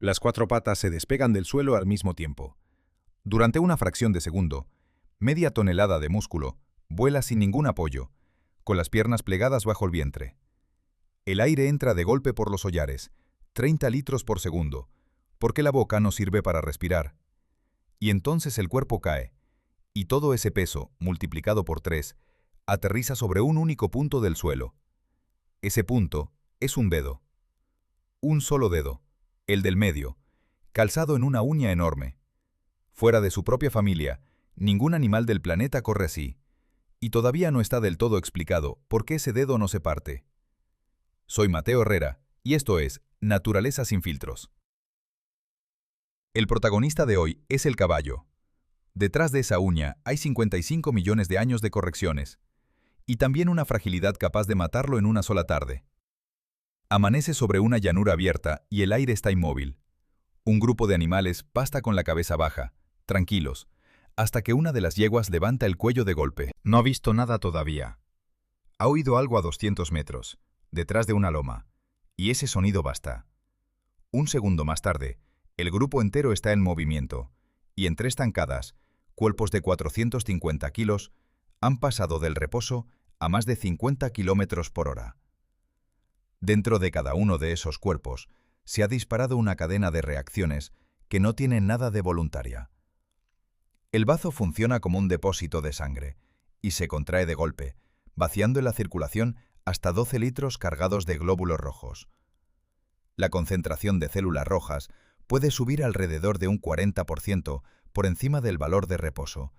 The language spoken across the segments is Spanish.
Las cuatro patas se despegan del suelo al mismo tiempo. Durante una fracción de segundo, media tonelada de músculo vuela sin ningún apoyo, con las piernas plegadas bajo el vientre. El aire entra de golpe por los hollares, 30 litros por segundo, porque la boca no sirve para respirar. Y entonces el cuerpo cae, y todo ese peso, multiplicado por 3, aterriza sobre un único punto del suelo. Ese punto es un dedo. Un solo dedo, el del medio, calzado en una uña enorme. Fuera de su propia familia, ningún animal del planeta corre así, y todavía no está del todo explicado por qué ese dedo no se parte. Soy Mateo Herrera, y esto es Naturaleza sin filtros. El protagonista de hoy es el caballo. Detrás de esa uña hay 55 millones de años de correcciones, y también una fragilidad capaz de matarlo en una sola tarde. Amanece sobre una llanura abierta y el aire está inmóvil. Un grupo de animales pasta con la cabeza baja, tranquilos, hasta que una de las yeguas levanta el cuello de golpe. No ha visto nada todavía. Ha oído algo a 200 metros, detrás de una loma, y ese sonido basta. Un segundo más tarde, el grupo entero está en movimiento, y en 3 zancadas, cuerpos de 450 kilos han pasado del reposo a más de 50 kilómetros por hora. Dentro de cada uno de esos cuerpos se ha disparado una cadena de reacciones que no tienen nada de voluntaria. El bazo funciona como un depósito de sangre y se contrae de golpe, vaciando en la circulación hasta 12 litros cargados de glóbulos rojos. La concentración de células rojas puede subir alrededor de un 40% por encima del valor de reposo,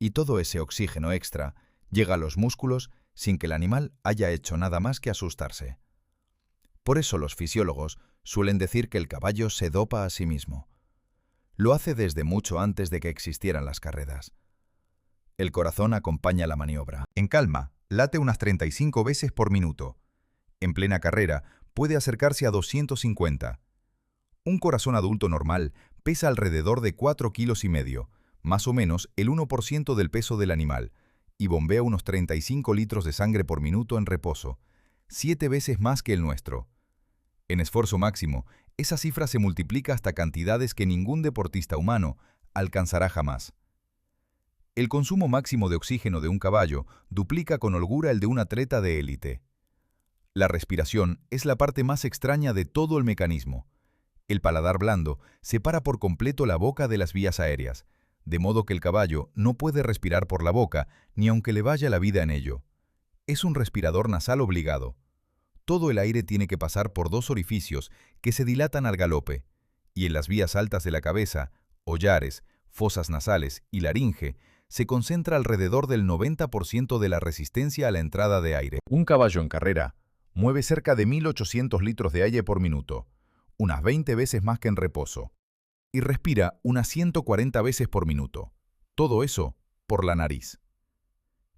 y todo ese oxígeno extra llega a los músculos sin que el animal haya hecho nada más que asustarse. Por eso los fisiólogos suelen decir que el caballo se dopa a sí mismo. Lo hace desde mucho antes de que existieran las carreras. El corazón acompaña la maniobra. En calma, late unas 35 veces por minuto. En plena carrera, puede acercarse a 250. Un corazón adulto normal pesa alrededor de 4,5 kilos, más o menos el 1% del peso del animal, y bombea unos 35 litros de sangre por minuto en reposo, 7 veces más que el nuestro. En esfuerzo máximo, esa cifra se multiplica hasta cantidades que ningún deportista humano alcanzará jamás. El consumo máximo de oxígeno de un caballo duplica con holgura el de un atleta de élite. La respiración es la parte más extraña de todo el mecanismo. El paladar blando separa por completo la boca de las vías aéreas, de modo que el caballo no puede respirar por la boca ni aunque le vaya la vida en ello. Es un respirador nasal obligado. Todo el aire tiene que pasar por 2 orificios que se dilatan al galope, y en las vías altas de la cabeza, hollares, fosas nasales y laringe, se concentra alrededor del 90% de la resistencia a la entrada de aire. Un caballo en carrera mueve cerca de 1.800 litros de aire por minuto, unas 20 veces más que en reposo, y respira unas 140 veces por minuto. Todo eso por la nariz.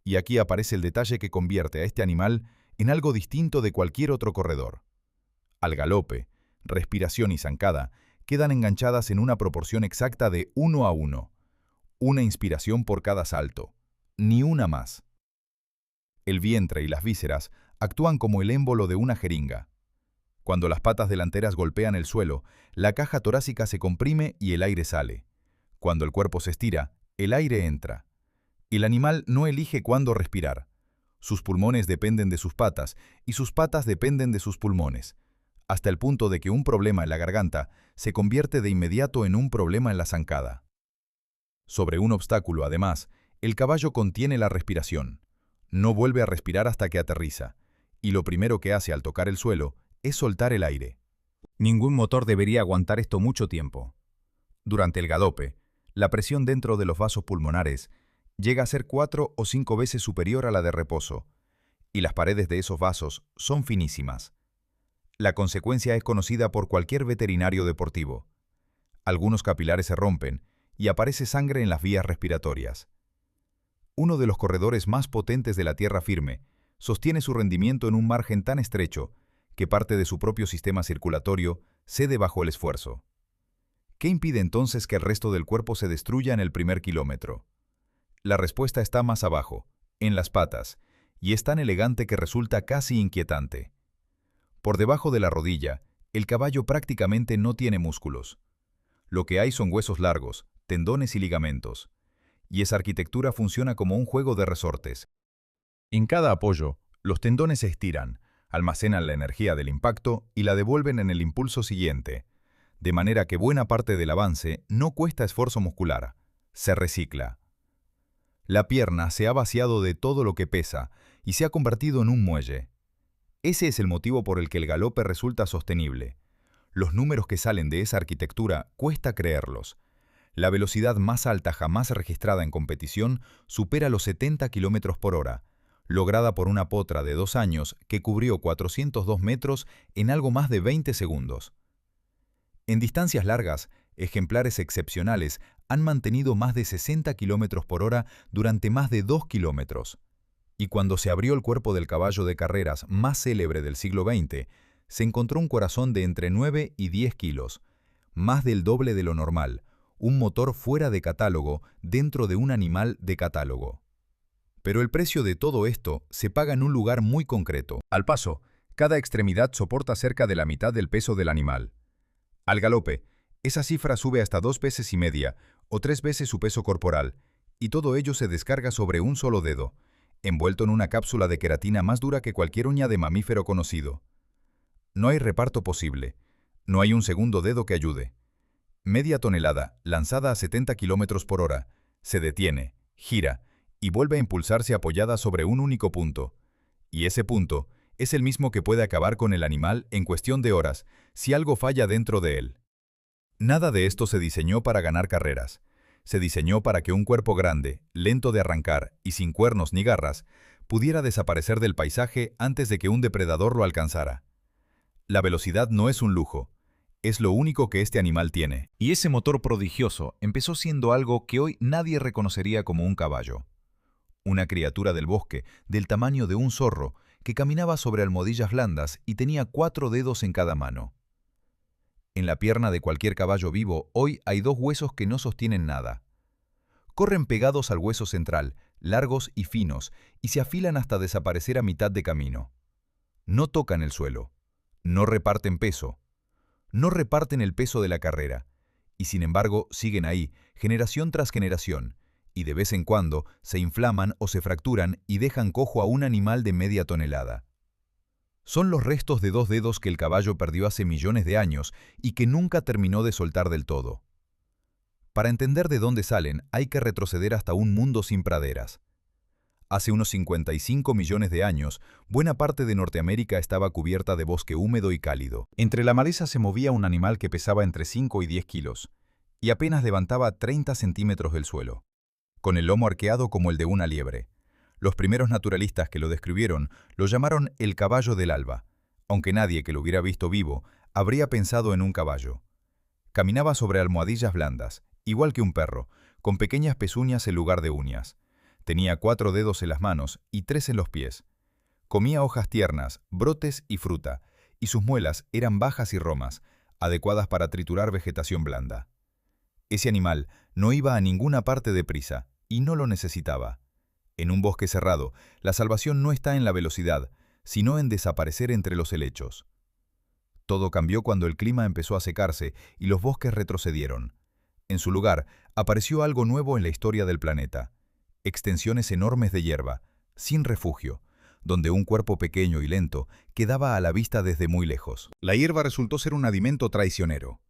Y aquí aparece el detalle que convierte a este animal en algo distinto de cualquier otro corredor. Al galope, respiración y zancada quedan enganchadas en una proporción exacta de 1:1. Una inspiración por cada salto, ni una más. El vientre y las vísceras actúan como el émbolo de una jeringa. Cuando las patas delanteras golpean el suelo, la caja torácica se comprime y el aire sale. Cuando el cuerpo se estira, el aire entra. El animal no elige cuándo respirar. Sus pulmones dependen de sus patas y sus patas dependen de sus pulmones, hasta el punto de que un problema en la garganta se convierte de inmediato en un problema en la zancada. Sobre un obstáculo, además, el caballo contiene la respiración. No vuelve a respirar hasta que aterriza, y lo primero que hace al tocar el suelo es soltar el aire. Ningún motor debería aguantar esto mucho tiempo. Durante el galope, la presión dentro de los vasos pulmonares llega a ser 4 o 5 veces superior a la de reposo, y las paredes de esos vasos son finísimas. La consecuencia es conocida por cualquier veterinario deportivo. Algunos capilares se rompen y aparece sangre en las vías respiratorias. Uno de los corredores más potentes de la tierra firme sostiene su rendimiento en un margen tan estrecho que parte de su propio sistema circulatorio cede bajo el esfuerzo. ¿Qué impide entonces que el resto del cuerpo se destruya en el primer kilómetro? La respuesta está más abajo, en las patas, y es tan elegante que resulta casi inquietante. Por debajo de la rodilla, el caballo prácticamente no tiene músculos. Lo que hay son huesos largos, tendones y ligamentos. Y esa arquitectura funciona como un juego de resortes. En cada apoyo, los tendones se estiran, almacenan la energía del impacto y la devuelven en el impulso siguiente, de manera que buena parte del avance no cuesta esfuerzo muscular, se recicla. La pierna se ha vaciado de todo lo que pesa y se ha convertido en un muelle. Ese es el motivo por el que el galope resulta sostenible. Los números que salen de esa arquitectura cuesta creerlos. La velocidad más alta jamás registrada en competición supera los 70 km por hora, lograda por una potra de 2 años que cubrió 402 metros en algo más de 20 segundos. En distancias largas, ejemplares excepcionales han mantenido más de 60 km por hora durante más de 2 kilómetros. Y cuando se abrió el cuerpo del caballo de carreras más célebre del siglo XX, se encontró un corazón de entre 9 y 10 kilos, más del doble de lo normal, un motor fuera de catálogo dentro de un animal de catálogo. Pero el precio de todo esto se paga en un lugar muy concreto. Al paso, cada extremidad soporta cerca de la mitad del peso del animal. Al galope, esa cifra sube hasta 2,5 veces o 3 veces su peso corporal, y todo ello se descarga sobre un solo dedo, envuelto en una cápsula de queratina más dura que cualquier uña de mamífero conocido. No hay reparto posible. No hay un segundo dedo que ayude. Media tonelada, lanzada a 70 km por hora, se detiene, gira y vuelve a impulsarse apoyada sobre un único punto. Y ese punto es el mismo que puede acabar con el animal en cuestión de horas si algo falla dentro de él. Nada de esto se diseñó para ganar carreras. Se diseñó para que un cuerpo grande, lento de arrancar y sin cuernos ni garras, pudiera desaparecer del paisaje antes de que un depredador lo alcanzara. La velocidad no es un lujo, es lo único que este animal tiene. Y ese motor prodigioso empezó siendo algo que hoy nadie reconocería como un caballo. Una criatura del bosque, del tamaño de un zorro, que caminaba sobre almohadillas blandas y tenía 4 dedos en cada mano. En la pierna de cualquier caballo vivo hoy hay 2 huesos que no sostienen nada. Corren pegados al hueso central, largos y finos, y se afilan hasta desaparecer a mitad de camino. No tocan el suelo, no reparten peso, no reparten el peso de la carrera, y sin embargo siguen ahí, generación tras generación, y de vez en cuando se inflaman o se fracturan y dejan cojo a un animal de media tonelada. Son los restos de 2 dedos que el caballo perdió hace millones de años y que nunca terminó de soltar del todo. Para entender de dónde salen, hay que retroceder hasta un mundo sin praderas. Hace unos 55 millones de años, buena parte de Norteamérica estaba cubierta de bosque húmedo y cálido. Entre la maleza se movía un animal que pesaba entre 5 y 10 kilos, y apenas levantaba 30 centímetros del suelo, con el lomo arqueado como el de una liebre. Los primeros naturalistas que lo describieron lo llamaron el caballo del alba, aunque nadie que lo hubiera visto vivo habría pensado en un caballo. Caminaba sobre almohadillas blandas, igual que un perro, con pequeñas pezuñas en lugar de uñas. Tenía 4 dedos en las manos y 3 en los pies. Comía hojas tiernas, brotes y fruta, y sus muelas eran bajas y romas, adecuadas para triturar vegetación blanda. Ese animal no iba a ninguna parte deprisa, y no lo necesitaba. En un bosque cerrado, la salvación no está en la velocidad, sino en desaparecer entre los helechos. Todo cambió cuando el clima empezó a secarse y los bosques retrocedieron. En su lugar, apareció algo nuevo en la historia del planeta. Extensiones enormes de hierba, sin refugio, donde un cuerpo pequeño y lento quedaba a la vista desde muy lejos. La hierba resultó ser un alimento traicionero.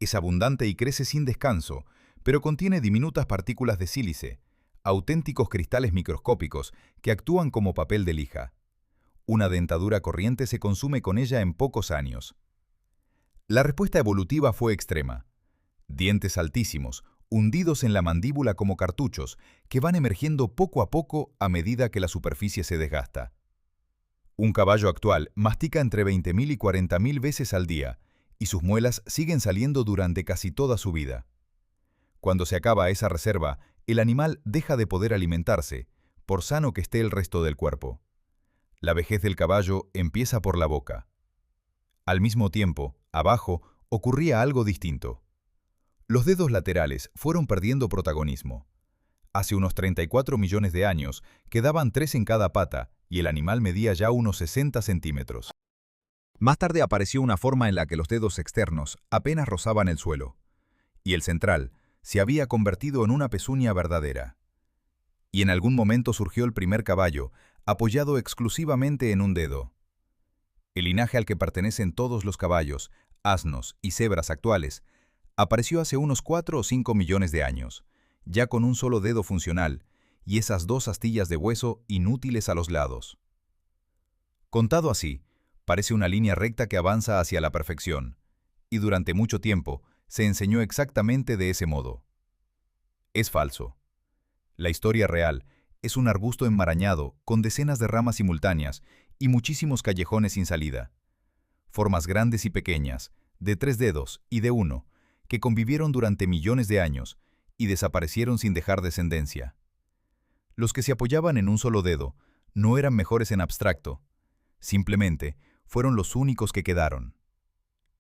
Es abundante y crece sin descanso, pero contiene diminutas partículas de sílice, auténticos cristales microscópicos que actúan como papel de lija. Una dentadura corriente se consume con ella en pocos años. La respuesta evolutiva fue extrema. Dientes altísimos, hundidos en la mandíbula como cartuchos, que van emergiendo poco a poco a medida que la superficie se desgasta. Un caballo actual mastica entre 20.000 y 40.000 veces al día, y sus muelas siguen saliendo durante casi toda su vida. Cuando se acaba esa reserva, el animal deja de poder alimentarse, por sano que esté el resto del cuerpo. La vejez del caballo empieza por la boca. Al mismo tiempo, abajo, ocurría algo distinto. Los dedos laterales fueron perdiendo protagonismo. Hace unos 34 millones de años, quedaban 3 en cada pata y el animal medía ya unos 60 centímetros. Más tarde apareció una forma en la que los dedos externos apenas rozaban el suelo, y el central se había convertido en una pezuña verdadera. Y en algún momento surgió el primer caballo, apoyado exclusivamente en un dedo. El linaje al que pertenecen todos los caballos, asnos y cebras actuales, apareció hace unos 4 o 5 millones de años, ya con un solo dedo funcional y esas 2 astillas de hueso inútiles a los lados. Contado así, parece una línea recta que avanza hacia la perfección, y durante mucho tiempo se enseñó exactamente de ese modo. Es falso. La historia real es un arbusto enmarañado con decenas de ramas simultáneas y muchísimos callejones sin salida. Formas grandes y pequeñas, de 3 dedos y de 1, que convivieron durante millones de años y desaparecieron sin dejar descendencia. Los que se apoyaban en un solo dedo no eran mejores en abstracto, simplemente fueron los únicos que quedaron.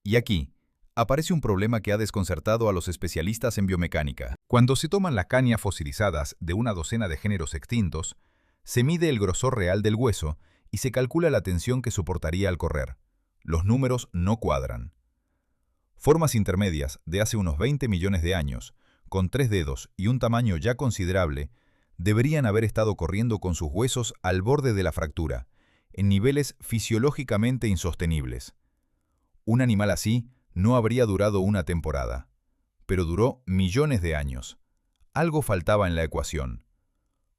Y aquí aparece un problema que ha desconcertado a los especialistas en biomecánica. Cuando se toman las cañas fosilizadas de una docena de géneros extintos, se mide el grosor real del hueso y se calcula la tensión que soportaría al correr. Los números no cuadran. Formas intermedias de hace unos 20 millones de años, con 3 dedos y un tamaño ya considerable, deberían haber estado corriendo con sus huesos al borde de la fractura, en niveles fisiológicamente insostenibles. Un animal así no habría durado una temporada, pero duró millones de años. Algo faltaba en la ecuación.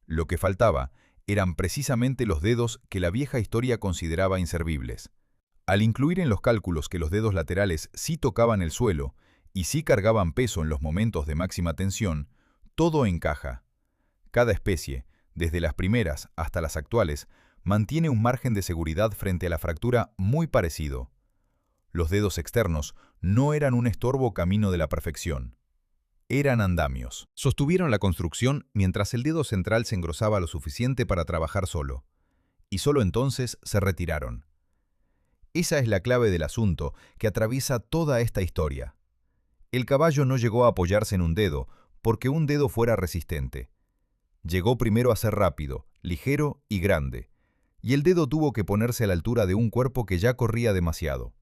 Lo que faltaba eran precisamente los dedos que la vieja historia consideraba inservibles. Al incluir en los cálculos que los dedos laterales sí tocaban el suelo y sí cargaban peso en los momentos de máxima tensión, todo encaja. Cada especie, desde las primeras hasta las actuales, mantiene un margen de seguridad frente a la fractura muy parecido. Los dedos externos no eran un estorbo camino de la perfección. Eran andamios. Sostuvieron la construcción mientras el dedo central se engrosaba lo suficiente para trabajar solo. Y solo entonces se retiraron. Esa es la clave del asunto que atraviesa toda esta historia. El caballo no llegó a apoyarse en un dedo porque un dedo fuera resistente. Llegó primero a ser rápido, ligero y grande, y el dedo tuvo que ponerse a la altura de un cuerpo que ya corría demasiado.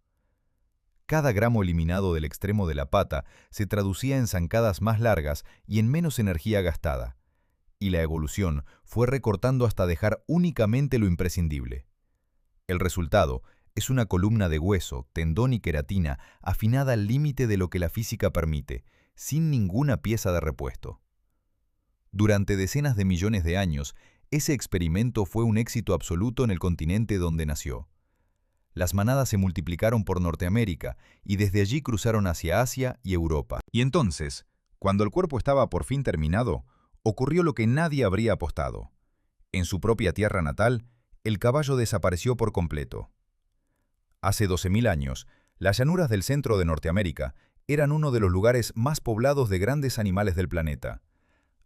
Cada gramo eliminado del extremo de la pata se traducía en zancadas más largas y en menos energía gastada, y la evolución fue recortando hasta dejar únicamente lo imprescindible. El resultado es una columna de hueso, tendón y queratina afinada al límite de lo que la física permite, sin ninguna pieza de repuesto. Durante decenas de millones de años, ese experimento fue un éxito absoluto en el continente donde nació. Las manadas se multiplicaron por Norteamérica y desde allí cruzaron hacia Asia y Europa. Y entonces, cuando el cuerpo estaba por fin terminado, ocurrió lo que nadie habría apostado. En su propia tierra natal, el caballo desapareció por completo. Hace 12.000 años, las llanuras del centro de Norteamérica eran uno de los lugares más poblados de grandes animales del planeta.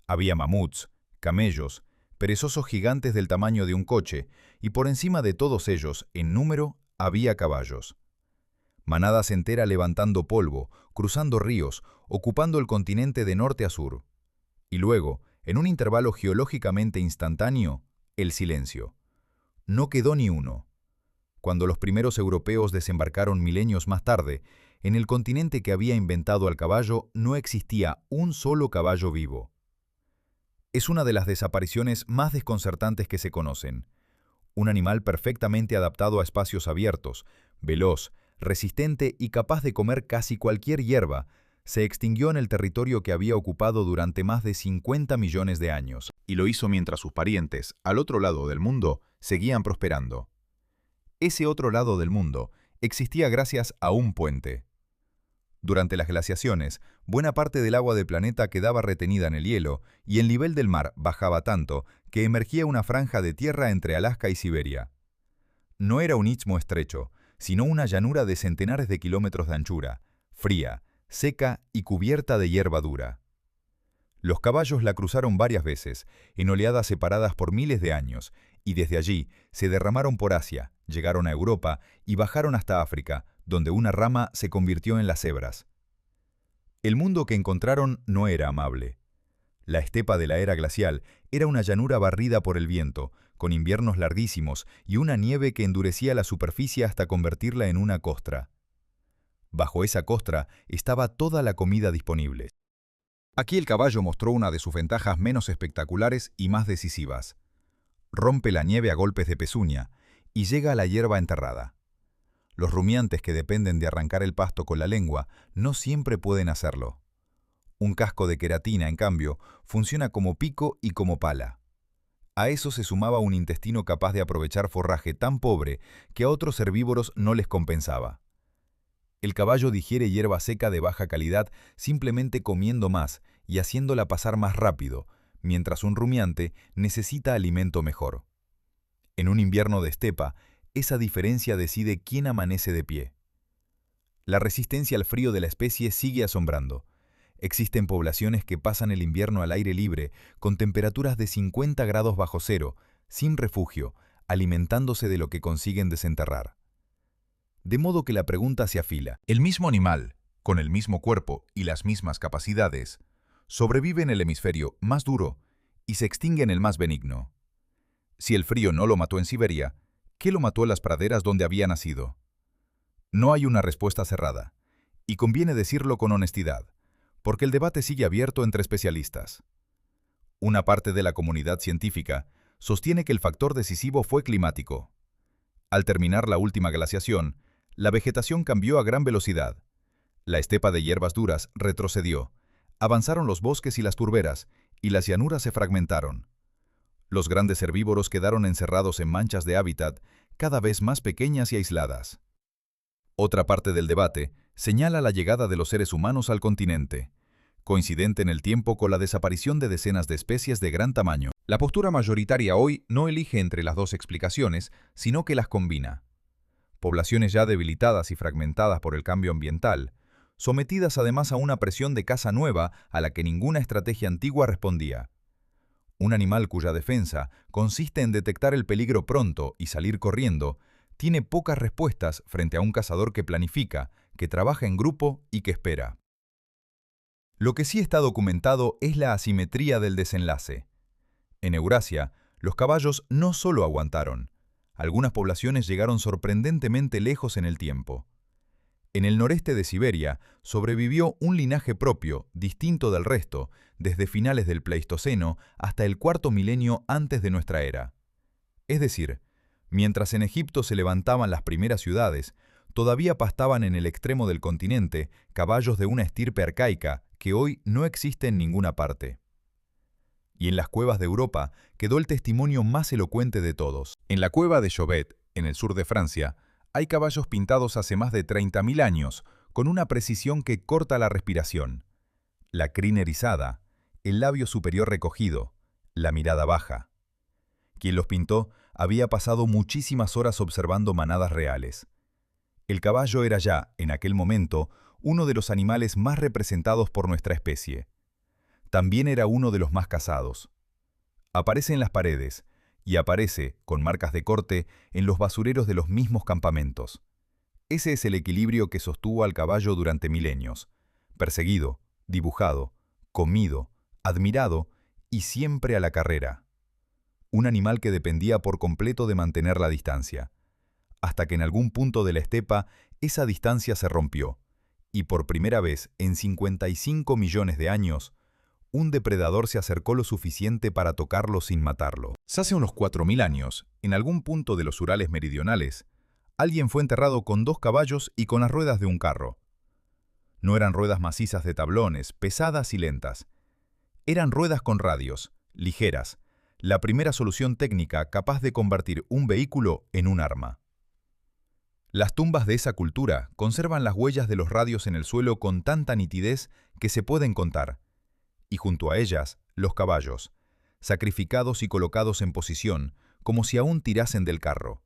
Había mamuts, camellos, perezosos gigantes del tamaño de un coche, y por encima de todos ellos, en número, había caballos. Manadas enteras levantando polvo, cruzando ríos, ocupando el continente de norte a sur. Y luego, en un intervalo geológicamente instantáneo, el silencio. No quedó ni uno. Cuando los primeros europeos desembarcaron milenios más tarde, en el continente que había inventado al caballo no existía un solo caballo vivo. Es una de las desapariciones más desconcertantes que se conocen. Un animal perfectamente adaptado a espacios abiertos, veloz, resistente y capaz de comer casi cualquier hierba, se extinguió en el territorio que había ocupado durante más de 50 millones de años, y lo hizo mientras sus parientes, al otro lado del mundo, seguían prosperando. Ese otro lado del mundo existía gracias a un puente. Durante las glaciaciones, buena parte del agua del planeta quedaba retenida en el hielo y el nivel del mar bajaba tanto que emergía una franja de tierra entre Alaska y Siberia. No era un istmo estrecho, sino una llanura de centenares de kilómetros de anchura, fría, seca y cubierta de hierba dura. Los caballos la cruzaron varias veces, en oleadas separadas por miles de años, y desde allí se derramaron por Asia, llegaron a Europa y bajaron hasta África, donde una rama se convirtió en las cebras. El mundo que encontraron no era amable. La estepa de la era glacial era una llanura barrida por el viento, con inviernos larguísimos y una nieve que endurecía la superficie hasta convertirla en una costra. Bajo esa costra estaba toda la comida disponible. Aquí el caballo mostró una de sus ventajas menos espectaculares y más decisivas. Rompe la nieve a golpes de pezuña y llega a la hierba enterrada. Los rumiantes que dependen de arrancar el pasto con la lengua no siempre pueden hacerlo. Un casco de queratina, en cambio, funciona como pico y como pala. A eso se sumaba un intestino capaz de aprovechar forraje tan pobre que a otros herbívoros no les compensaba. El caballo digiere hierba seca de baja calidad simplemente comiendo más y haciéndola pasar más rápido, mientras un rumiante necesita alimento mejor. En un invierno de estepa, esa diferencia decide quién amanece de pie. La resistencia al frío de la especie sigue asombrando. Existen poblaciones que pasan el invierno al aire libre, con temperaturas de 50 grados bajo cero, sin refugio, alimentándose de lo que consiguen desenterrar. De modo que la pregunta se afila. El mismo animal, con el mismo cuerpo y las mismas capacidades, sobrevive en el hemisferio más duro y se extingue en el más benigno. Si el frío no lo mató en Siberia, ¿qué lo mató en las praderas donde había nacido? No hay una respuesta cerrada, y conviene decirlo con honestidad, porque el debate sigue abierto entre especialistas. Una parte de la comunidad científica sostiene que el factor decisivo fue climático. Al terminar la última glaciación, la vegetación cambió a gran velocidad. La estepa de hierbas duras retrocedió, avanzaron los bosques y las turberas, y las llanuras se fragmentaron. Los grandes herbívoros quedaron encerrados en manchas de hábitat cada vez más pequeñas y aisladas. Otra parte del debate señala la llegada de los seres humanos al continente, coincidente en el tiempo con la desaparición de decenas de especies de gran tamaño. La postura mayoritaria hoy no elige entre las dos explicaciones, sino que las combina. Poblaciones ya debilitadas y fragmentadas por el cambio ambiental, sometidas además a una presión de caza nueva a la que ninguna estrategia antigua respondía. Un animal cuya defensa consiste en detectar el peligro pronto y salir corriendo, tiene pocas respuestas frente a un cazador que planifica, que trabaja en grupo y que espera. Lo que sí está documentado es la asimetría del desenlace. En Eurasia, los caballos no solo aguantaron, algunas poblaciones llegaron sorprendentemente lejos en el tiempo. En el noreste de Siberia sobrevivió un linaje propio, distinto del resto, desde finales del Pleistoceno hasta el cuarto milenio antes de nuestra era. Es decir, mientras en Egipto se levantaban las primeras ciudades, todavía pastaban en el extremo del continente caballos de una estirpe arcaica que hoy no existe en ninguna parte. Y en las cuevas de Europa quedó el testimonio más elocuente de todos. En la cueva de Chauvet, en el sur de Francia, hay caballos pintados hace más de 30.000 años, con una precisión que corta la respiración. La crin erizada, el labio superior recogido, la mirada baja. Quien los pintó había pasado muchísimas horas observando manadas reales. El caballo era ya, en aquel momento, uno de los animales más representados por nuestra especie. También era uno de los más cazados. Aparece en las paredes, y aparece, con marcas de corte, en los basureros de los mismos campamentos. Ese es el equilibrio que sostuvo al caballo durante milenios. Perseguido, dibujado, comido, admirado y siempre a la carrera. Un animal que dependía por completo de mantener la distancia. Hasta que en algún punto de la estepa esa distancia se rompió, y por primera vez en 55 millones de años, un depredador se acercó lo suficiente para tocarlo sin matarlo. Hace unos 4.000 años, en algún punto de los Urales meridionales, alguien fue enterrado con 2 caballos y con las ruedas de un carro. No eran ruedas macizas de tablones, pesadas y lentas. Eran ruedas con radios, ligeras, la primera solución técnica capaz de convertir un vehículo en un arma. Las tumbas de esa cultura conservan las huellas de los radios en el suelo con tanta nitidez que se pueden contar. Y junto a ellas, los caballos, sacrificados y colocados en posición, como si aún tirasen del carro.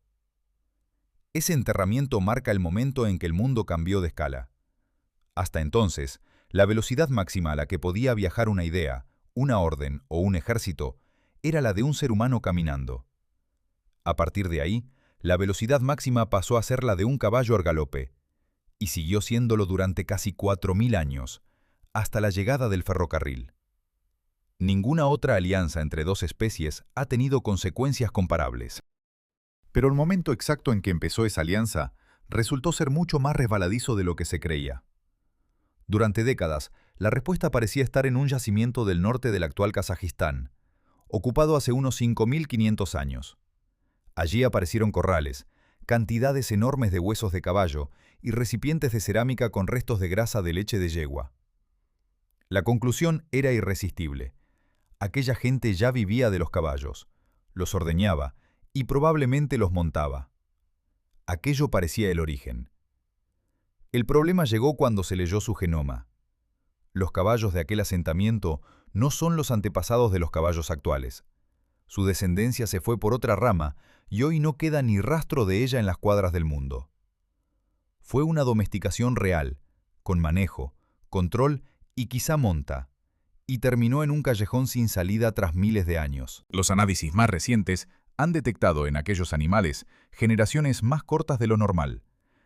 Ese enterramiento marca el momento en que el mundo cambió de escala. Hasta entonces, la velocidad máxima a la que podía viajar una idea, una orden o un ejército, era la de un ser humano caminando. A partir de ahí, la velocidad máxima pasó a ser la de un caballo al galope, y siguió siéndolo durante casi 4.000 años, hasta la llegada del ferrocarril. Ninguna otra alianza entre dos especies ha tenido consecuencias comparables. Pero el momento exacto en que empezó esa alianza resultó ser mucho más resbaladizo de lo que se creía. Durante décadas, la respuesta parecía estar en un yacimiento del norte del actual Kazajistán, ocupado hace unos 5.500 años. Allí aparecieron corrales, cantidades enormes de huesos de caballo y recipientes de cerámica con restos de grasa de leche de yegua. La conclusión era irresistible. Aquella gente ya vivía de los caballos, los ordeñaba y probablemente los montaba. Aquello parecía el origen. El problema llegó cuando se leyó su genoma. Los caballos de aquel asentamiento no son los antepasados de los caballos actuales. Su descendencia se fue por otra rama y hoy no queda ni rastro de ella en las cuadras del mundo. Fue una domesticación real, con manejo, control y quizá monta, y terminó en un callejón sin salida tras miles de años. Los análisis más recientes han detectado en aquellos animales generaciones más cortas de lo normal,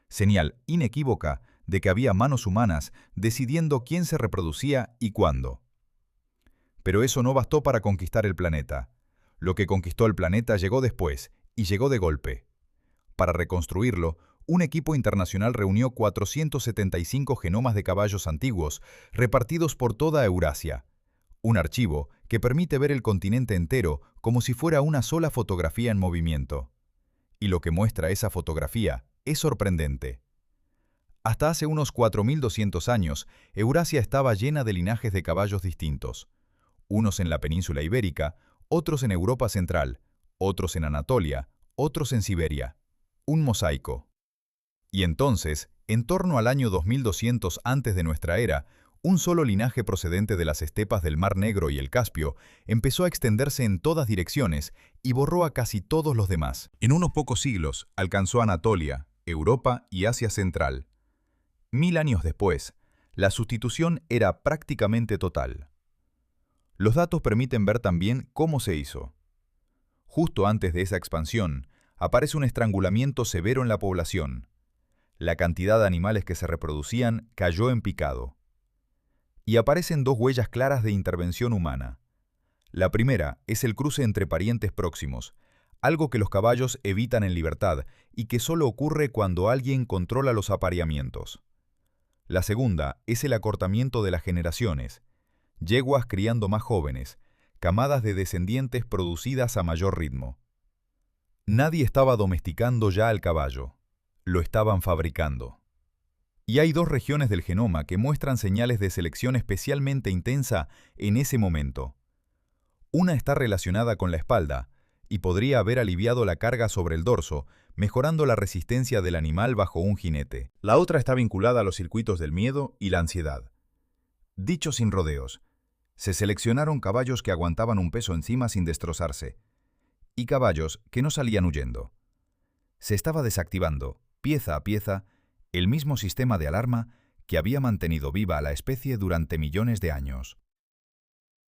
señal inequívoca de que había manos humanas decidiendo quién se reproducía y cuándo. Pero eso no bastó para conquistar el planeta. Lo que conquistó el planeta llegó después, y llegó de golpe. Para reconstruirlo, un equipo internacional reunió 475 genomas de caballos antiguos, repartidos por toda Eurasia. Un archivo que permite ver el continente entero como si fuera una sola fotografía en movimiento. Y lo que muestra esa fotografía es sorprendente. Hasta hace unos 4.200 años, Eurasia estaba llena de linajes de caballos distintos. Unos en la península ibérica, otros en Europa central, otros en Anatolia, otros en Siberia. Un mosaico. Y entonces, en torno al año 2200 antes de nuestra era, un solo linaje procedente de las estepas del Mar Negro y el Caspio empezó a extenderse en todas direcciones y borró a casi todos los demás. En unos pocos siglos alcanzó Anatolia, Europa y Asia Central. 1000 años después, la sustitución era prácticamente total. Los datos permiten ver también cómo se hizo. Justo antes de esa expansión, aparece un estrangulamiento severo en la población. La cantidad de animales que se reproducían cayó en picado. Y aparecen dos huellas claras de intervención humana. La primera es el cruce entre parientes próximos, algo que los caballos evitan en libertad y que solo ocurre cuando alguien controla los apareamientos. La segunda es el acortamiento de las generaciones, yeguas criando más jóvenes, camadas de descendientes producidas a mayor ritmo. Nadie estaba domesticando ya al caballo, lo estaban fabricando. Y hay dos regiones del genoma que muestran señales de selección especialmente intensa en ese momento. Una está relacionada con la espalda y podría haber aliviado la carga sobre el dorso, mejorando la resistencia del animal bajo un jinete. La otra está vinculada a los circuitos del miedo y la ansiedad. Dicho sin rodeos, se seleccionaron caballos que aguantaban un peso encima sin destrozarse, y caballos que no salían huyendo. Se estaba desactivando, pieza a pieza, el mismo sistema de alarma que había mantenido viva a la especie durante millones de años.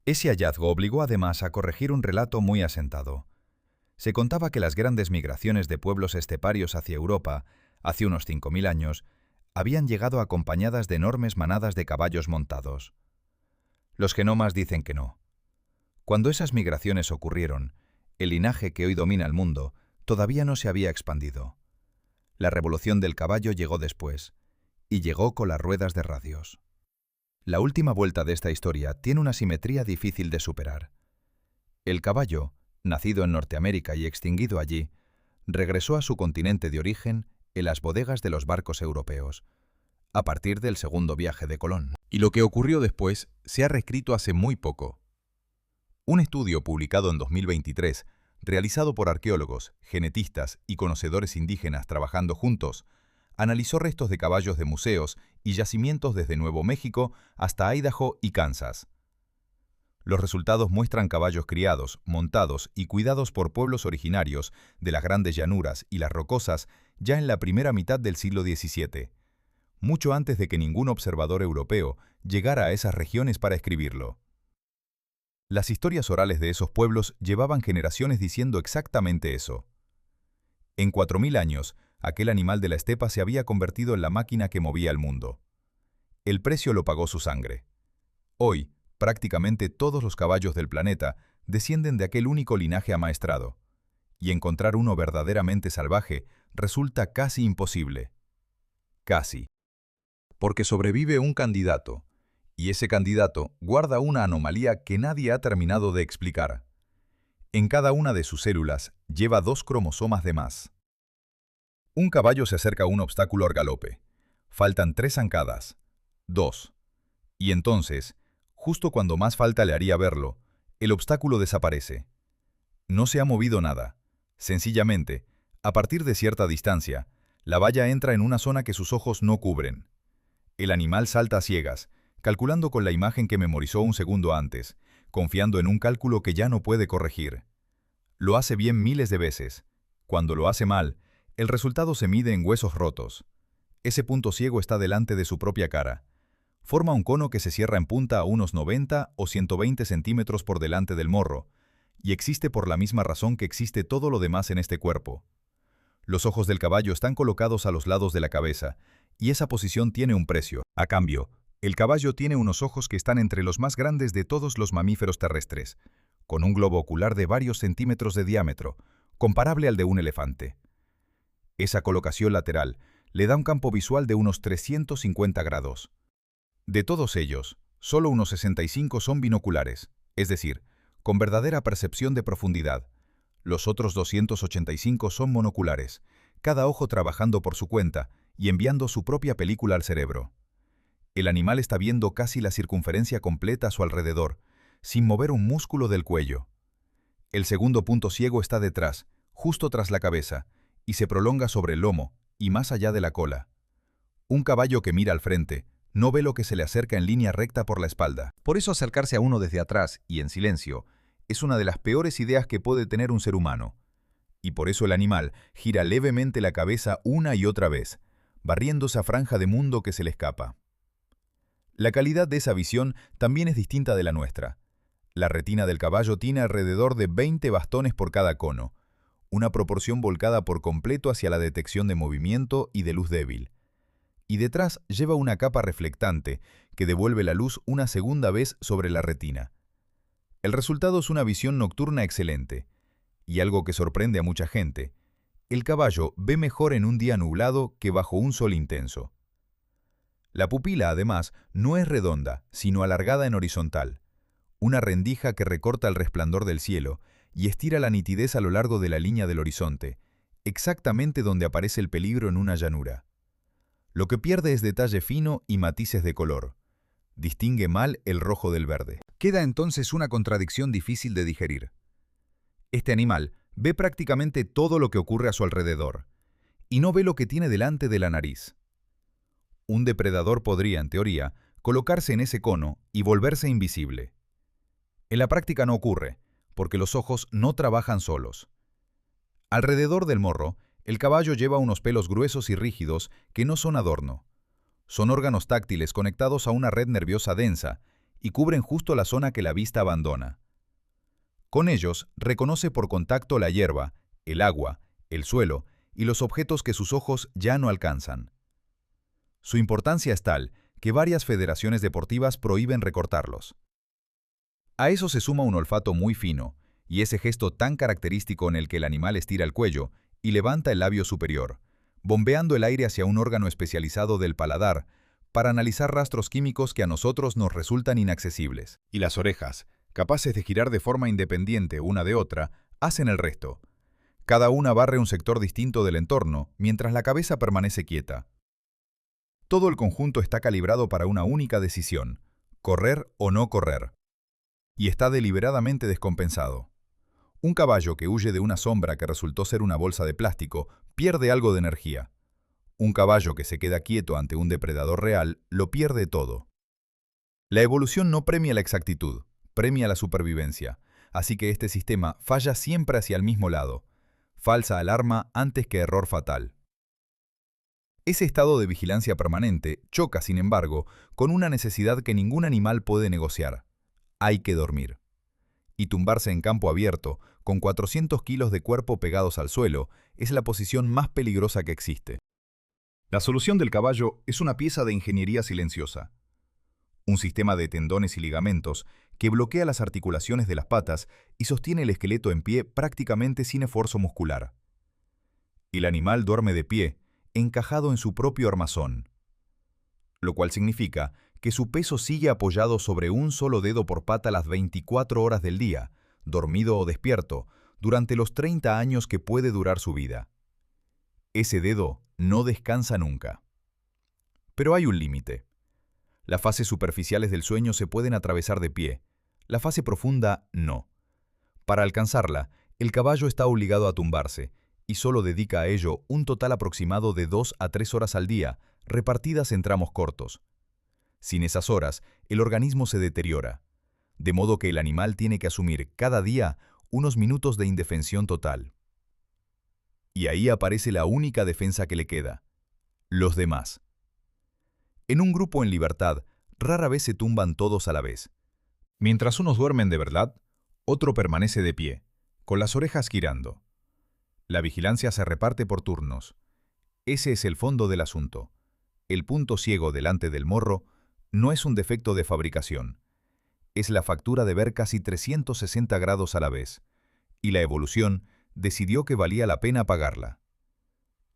Ese hallazgo obligó además a corregir un relato muy asentado. Se contaba que las grandes migraciones de pueblos esteparios hacia Europa, hace unos 5.000 años, habían llegado acompañadas de enormes manadas de caballos montados. Los genomas dicen que no. Cuando esas migraciones ocurrieron, el linaje que hoy domina el mundo todavía no se había expandido. La revolución del caballo llegó después, y llegó con las ruedas de radios. La última vuelta de esta historia tiene una simetría difícil de superar. El caballo, nacido en Norteamérica y extinguido allí, regresó a su continente de origen en las bodegas de los barcos europeos, a partir del segundo viaje de Colón. Y lo que ocurrió después se ha reescrito hace muy poco. Un estudio publicado en 2023, realizado por arqueólogos, genetistas y conocedores indígenas trabajando juntos, analizó restos de caballos de museos y yacimientos desde Nuevo México hasta Idaho y Kansas. Los resultados muestran caballos criados, montados y cuidados por pueblos originarios de las grandes llanuras y las rocosas ya en la primera mitad del siglo XVII, mucho antes de que ningún observador europeo llegara a esas regiones para escribirlo. Las historias orales de esos pueblos llevaban generaciones diciendo exactamente eso. En 4.000 años, aquel animal de la estepa se había convertido en la máquina que movía el mundo. El precio lo pagó su sangre. Hoy, Prácticamente todos los caballos del planeta descienden de aquel único linaje amaestrado, y encontrar uno verdaderamente salvaje resulta casi imposible. Casi. Porque sobrevive un candidato, y ese candidato guarda una anomalía que nadie ha terminado de explicar. En cada una de sus células lleva 2 cromosomas de más. Un caballo se acerca a un obstáculo al galope. Faltan 3 zancadas. 2. Y entonces, justo cuando más falta le haría verlo, el obstáculo desaparece. No se ha movido nada. Sencillamente, a partir de cierta distancia, la valla entra en una zona que sus ojos no cubren. El animal salta a ciegas, calculando con la imagen que memorizó un segundo antes, confiando en un cálculo que ya no puede corregir. Lo hace bien miles de veces. Cuando lo hace mal, el resultado se mide en huesos rotos. Ese punto ciego está delante de su propia cara. Forma un cono que se cierra en punta a unos 90 o 120 centímetros por delante del morro, y existe por la misma razón que existe todo lo demás en este cuerpo. Los ojos del caballo están colocados a los lados de la cabeza, y esa posición tiene un precio. A cambio, el caballo tiene unos ojos que están entre los más grandes de todos los mamíferos terrestres, con un globo ocular de varios centímetros de diámetro, comparable al de un elefante. Esa colocación lateral le da un campo visual de unos 350 grados. De todos ellos, solo unos 65 son binoculares, es decir, con verdadera percepción de profundidad. Los otros 285 son monoculares, cada ojo trabajando por su cuenta y enviando su propia película al cerebro. El animal está viendo casi la circunferencia completa a su alrededor, sin mover un músculo del cuello. El segundo punto ciego está detrás, justo tras la cabeza, y se prolonga sobre el lomo y más allá de la cola. Un caballo que mira al frente no ve lo que se le acerca en línea recta por la espalda. Por eso acercarse a uno desde atrás y en silencio es una de las peores ideas que puede tener un ser humano. Y por eso el animal gira levemente la cabeza una y otra vez, barriendo esa franja de mundo que se le escapa. La calidad de esa visión también es distinta de la nuestra. La retina del caballo tiene alrededor de 20 bastones por cada cono, una proporción volcada por completo hacia la detección de movimiento y de luz débil. Y detrás lleva una capa reflectante que devuelve la luz una segunda vez sobre la retina. El resultado es una visión nocturna excelente. Y algo que sorprende a mucha gente, el caballo ve mejor en un día nublado que bajo un sol intenso. La pupila, además, no es redonda, sino alargada en horizontal, una rendija que recorta el resplandor del cielo y estira la nitidez a lo largo de la línea del horizonte, exactamente donde aparece el peligro en una llanura. Lo que pierde es detalle fino y matices de color. Distingue mal el rojo del verde. Queda entonces una contradicción difícil de digerir. Este animal ve prácticamente todo lo que ocurre a su alrededor, y no ve lo que tiene delante de la nariz. Un depredador podría, en teoría, colocarse en ese cono y volverse invisible. En la práctica no ocurre, porque los ojos no trabajan solos. Alrededor del morro, el caballo lleva unos pelos gruesos y rígidos que no son adorno. Son órganos táctiles conectados a una red nerviosa densa y cubren justo la zona que la vista abandona. Con ellos reconoce por contacto la hierba, el agua, el suelo y los objetos que sus ojos ya no alcanzan. Su importancia es tal que varias federaciones deportivas prohíben recortarlos. A eso se suma un olfato muy fino, y ese gesto tan característico en el que el animal estira el cuello y levanta el labio superior, bombeando el aire hacia un órgano especializado del paladar para analizar rastros químicos que a nosotros nos resultan inaccesibles. Y las orejas, capaces de girar de forma independiente una de otra, hacen el resto. Cada una barre un sector distinto del entorno, mientras la cabeza permanece quieta. Todo el conjunto está calibrado para una única decisión: correr o no correr. Y está deliberadamente descompensado. Un caballo que huye de una sombra que resultó ser una bolsa de plástico pierde algo de energía. Un caballo que se queda quieto ante un depredador real lo pierde todo. La evolución no premia la exactitud, premia la supervivencia, así que este sistema falla siempre hacia el mismo lado. Falsa alarma antes que error fatal. Ese estado de vigilancia permanente choca, sin embargo, con una necesidad que ningún animal puede negociar. Hay que dormir. Y tumbarse en campo abierto, con 400 kilos de cuerpo pegados al suelo, es la posición más peligrosa que existe. La solución del caballo es una pieza de ingeniería silenciosa. un sistema de tendones y ligamentos que bloquea las articulaciones de las patas y sostiene el esqueleto en pie prácticamente sin esfuerzo muscular. El animal duerme de pie, encajado en su propio armazón, lo cual significa que su peso sigue apoyado sobre un solo dedo por pata las 24 horas del día, dormido o despierto, durante los 30 años que puede durar su vida. Ese dedo no descansa nunca. Pero hay un límite. Las fases superficiales del sueño se pueden atravesar de pie, la fase profunda no. Para alcanzarla, el caballo está obligado a tumbarse, y solo dedica a ello un total aproximado de 2 a 3 horas al día, repartidas en tramos cortos. Sin esas horas, el organismo se deteriora, de modo que el animal tiene que asumir cada día unos minutos de indefensión total. Y ahí aparece la única defensa que le queda: los demás. En un grupo en libertad, rara vez se tumban todos a la vez. Mientras unos duermen de verdad, otro permanece de pie, con las orejas girando. La vigilancia se reparte por turnos. Ese es el fondo del asunto. El punto ciego delante del morro no es un defecto de fabricación. Es la factura de ver casi 360 grados a la vez, y la evolución decidió que valía la pena pagarla.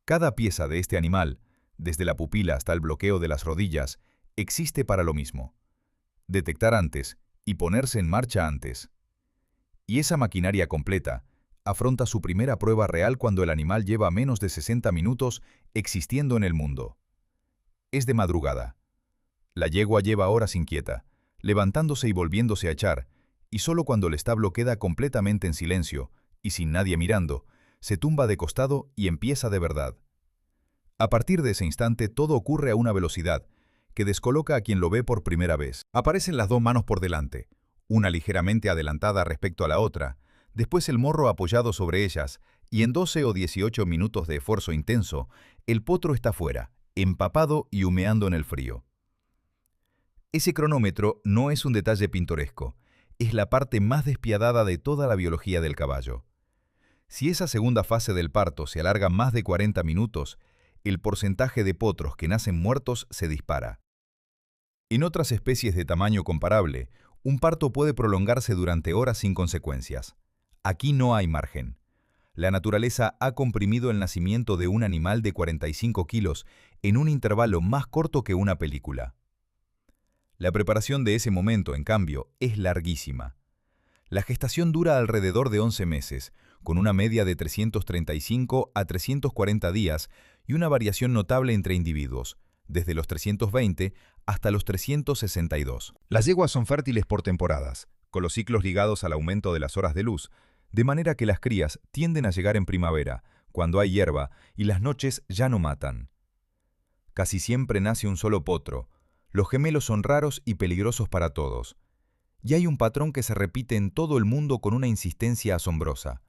Cada pieza de este animal, desde la pupila hasta el bloqueo de las rodillas, existe para lo mismo: detectar antes y ponerse en marcha antes. Y esa maquinaria completa afronta su primera prueba real cuando el animal lleva menos de 60 minutos existiendo en el mundo. Es de madrugada. La yegua lleva horas inquieta, levantándose y volviéndose a echar, y solo cuando el establo queda completamente en silencio y sin nadie mirando, se tumba de costado y empieza de verdad. A partir de ese instante todo ocurre a una velocidad que descoloca a quien lo ve por primera vez. Aparecen las dos manos por delante, una ligeramente adelantada respecto a la otra, después el morro apoyado sobre ellas, y en 12 o 18 minutos de esfuerzo intenso, el potro está fuera, empapado y humeando en el frío. Ese cronómetro no es un detalle pintoresco, es la parte más despiadada de toda la biología del caballo. Si esa segunda fase del parto se alarga más de 40 minutos, el porcentaje de potros que nacen muertos se dispara. En otras especies de tamaño comparable, un parto puede prolongarse durante horas sin consecuencias. Aquí no hay margen. La naturaleza ha comprimido el nacimiento de un animal de 45 kilos en un intervalo más corto que una película. La preparación de ese momento, en cambio, es larguísima. La gestación dura alrededor de 11 meses, con una media de 335 a 340 días y una variación notable entre individuos, desde los 320 hasta los 362. Las yeguas son fértiles por temporadas, con los ciclos ligados al aumento de las horas de luz, de manera que las crías tienden a llegar en primavera, cuando hay hierba y las noches ya no matan. Casi siempre nace un solo potro. Los gemelos son raros y peligrosos para todos. Y hay un patrón que se repite en todo el mundo con una insistencia asombrosa.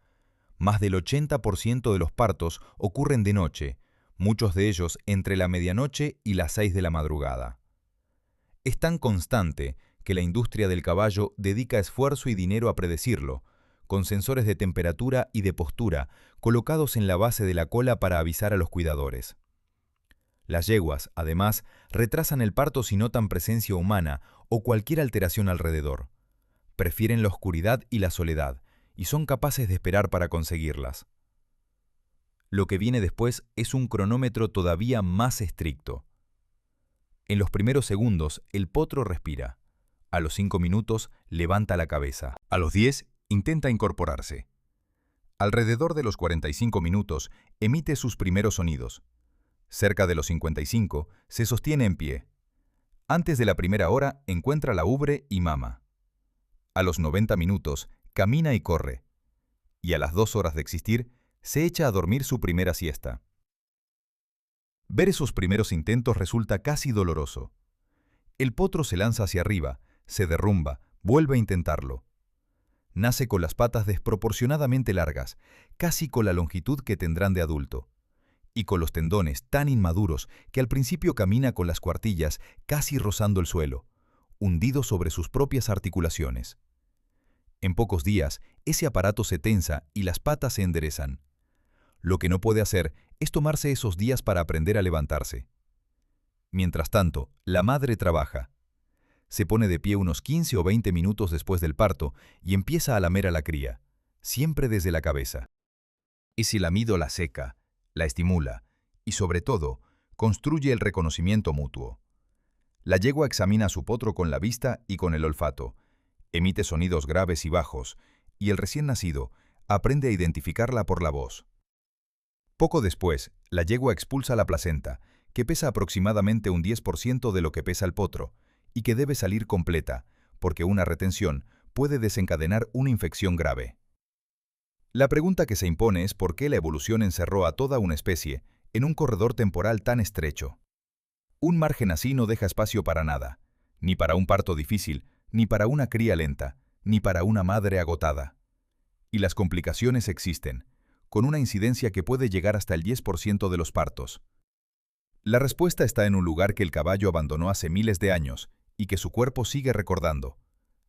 Más del 80% de los partos ocurren de noche, muchos de ellos entre la medianoche y las 6 de la madrugada. Es tan constante que la industria del caballo dedica esfuerzo y dinero a predecirlo, con sensores de temperatura y de postura colocados en la base de la cola para avisar a los cuidadores. Las yeguas, además, retrasan el parto si notan presencia humana o cualquier alteración alrededor. Prefieren la oscuridad y la soledad, y son capaces de esperar para conseguirlas. Lo que viene después es un cronómetro todavía más estricto. En los primeros segundos, el potro respira. A los 5 minutos, levanta la cabeza. A los 10, intenta incorporarse. Alrededor de los 45 minutos, emite sus primeros sonidos. Cerca de los 55, se sostiene en pie. Antes de la primera hora, encuentra la ubre y mama. A los 90 minutos, camina y corre. Y a las 2 horas de existir, se echa a dormir su primera siesta. Ver esos primeros intentos resulta casi doloroso. El potro se lanza hacia arriba, se derrumba, vuelve a intentarlo. Nace con las patas desproporcionadamente largas, casi con la longitud que tendrán de adulto, y con los tendones tan inmaduros que al principio camina con las cuartillas casi rozando el suelo, hundido sobre sus propias articulaciones. En pocos días, ese aparato se tensa y las patas se enderezan. Lo que no puede hacer es tomarse esos días para aprender a levantarse. Mientras tanto, la madre trabaja. Se pone de pie unos 15 o 20 minutos después del parto y empieza a lamer a la cría, siempre desde la cabeza. Ese lamido la seca, la estimula y, sobre todo, construye el reconocimiento mutuo. La yegua examina a su potro con la vista y con el olfato, emite sonidos graves y bajos, y el recién nacido aprende a identificarla por la voz. Poco después, la yegua expulsa la placenta, que pesa aproximadamente un 10% de lo que pesa el potro, y que debe salir completa, porque una retención puede desencadenar una infección grave. La pregunta que se impone es por qué la evolución encerró a toda una especie en un corredor temporal tan estrecho. Un margen así no deja espacio para nada, ni para un parto difícil, ni para una cría lenta, ni para una madre agotada. Y las complicaciones existen, con una incidencia que puede llegar hasta el 10% de los partos. La respuesta está en un lugar que el caballo abandonó hace miles de años y que su cuerpo sigue recordando: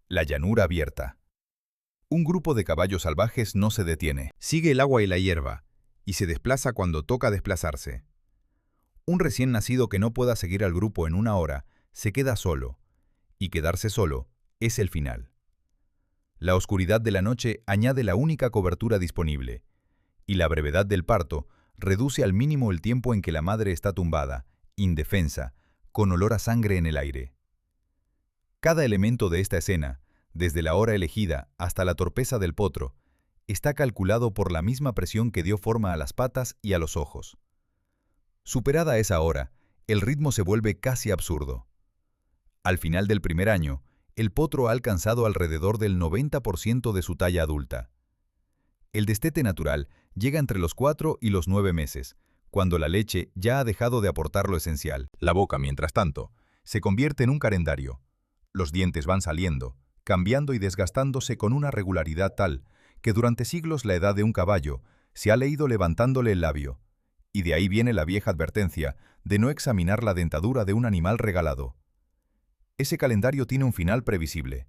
la llanura abierta. Un grupo de caballos salvajes no se detiene, sigue el agua y la hierba, y se desplaza cuando toca desplazarse. Un recién nacido que no pueda seguir al grupo en una hora se queda solo, y quedarse solo es el final. La oscuridad de la noche añade la única cobertura disponible, y la brevedad del parto reduce al mínimo el tiempo en que la madre está tumbada, indefensa, con olor a sangre en el aire. Cada elemento de esta escena, desde la hora elegida hasta la torpeza del potro, está calculado por la misma presión que dio forma a las patas y a los ojos. Superada esa hora, el ritmo se vuelve casi absurdo. Al final del primer año, el potro ha alcanzado alrededor del 90% de su talla adulta. El destete natural llega entre los 4 y los 9 meses, cuando la leche ya ha dejado de aportar lo esencial. La boca, mientras tanto, se convierte en un calendario. Los dientes van saliendo, cambiando y desgastándose con una regularidad tal que durante siglos la edad de un caballo se ha leído levantándole el labio, y de ahí viene la vieja advertencia de no examinar la dentadura de un animal regalado. Ese calendario tiene un final previsible.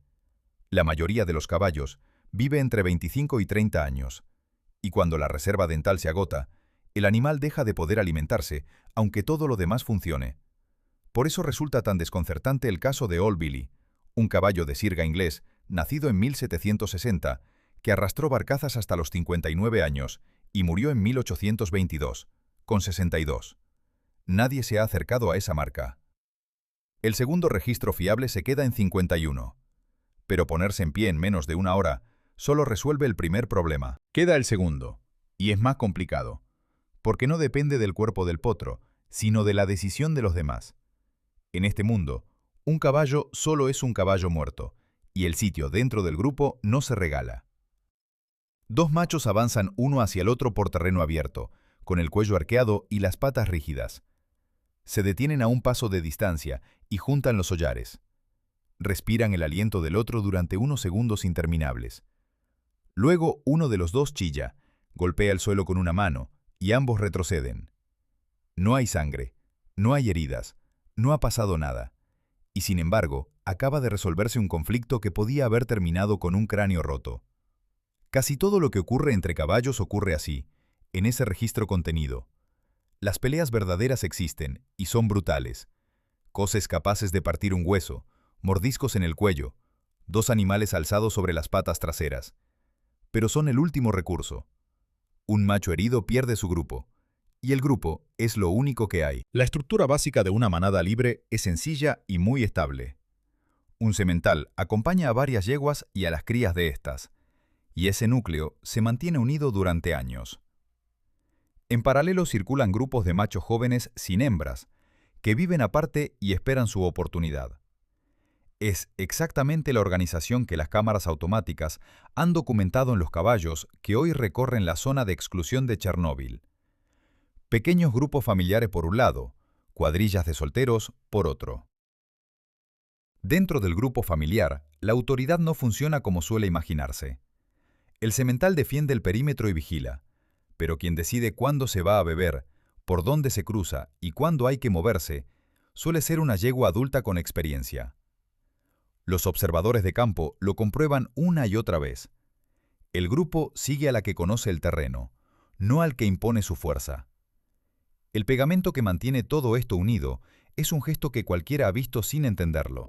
La mayoría de los caballos vive entre 25 y 30 años, y cuando la reserva dental se agota, el animal deja de poder alimentarse, aunque todo lo demás funcione. Por eso resulta tan desconcertante el caso de Old Billy, un caballo de sirga inglés, nacido en 1760, que arrastró barcazas hasta los 59 años y murió en 1822, con 62. Nadie se ha acercado a esa marca. El segundo registro fiable se queda en 51. Pero ponerse en pie en menos de una hora solo resuelve el primer problema. Queda el segundo, y es más complicado, porque no depende del cuerpo del potro, sino de la decisión de los demás. En este mundo, un caballo solo es un caballo muerto, y el sitio dentro del grupo no se regala. Dos machos avanzan uno hacia el otro por terreno abierto, con el cuello arqueado y las patas rígidas. Se detienen a un paso de distancia y juntan los hollares. Respiran el aliento del otro durante unos segundos interminables. Luego uno de los dos chilla, golpea el suelo con una mano y ambos retroceden. No hay sangre, no hay heridas, no ha pasado nada. Y sin embargo, acaba de resolverse un conflicto que podía haber terminado con un cráneo roto. Casi todo lo que ocurre entre caballos ocurre así, en ese registro contenido. Las peleas verdaderas existen y son brutales. Coces capaces de partir un hueso, mordiscos en el cuello, dos animales alzados sobre las patas traseras. Pero son el último recurso. Un macho herido pierde su grupo, y el grupo es lo único que hay. La estructura básica de una manada libre es sencilla y muy estable. Un semental acompaña a varias yeguas y a las crías de estas, y ese núcleo se mantiene unido durante años. En paralelo circulan grupos de machos jóvenes sin hembras, que viven aparte y esperan su oportunidad. Es exactamente la organización que las cámaras automáticas han documentado en los caballos que hoy recorren la zona de exclusión de Chernóbil. Pequeños grupos familiares por un lado, cuadrillas de solteros por otro. Dentro del grupo familiar, la autoridad no funciona como suele imaginarse. El semental defiende el perímetro y vigila, pero quien decide cuándo se va a beber, por dónde se cruza y cuándo hay que moverse, suele ser una yegua adulta con experiencia. Los observadores de campo lo comprueban una y otra vez. El grupo sigue a la que conoce el terreno, no al que impone su fuerza. El pegamento que mantiene todo esto unido es un gesto que cualquiera ha visto sin entenderlo.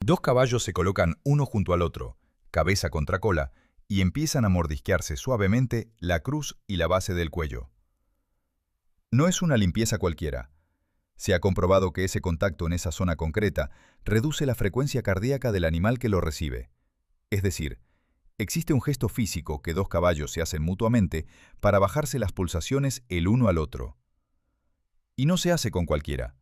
Dos caballos se colocan uno junto al otro, cabeza contra cola, y empiezan a mordisquearse suavemente la cruz y la base del cuello. No es una limpieza cualquiera. Se ha comprobado que ese contacto en esa zona concreta reduce la frecuencia cardíaca del animal que lo recibe. Es decir, existe un gesto físico que dos caballos se hacen mutuamente para bajarse las pulsaciones el uno al otro. Y no se hace con cualquiera.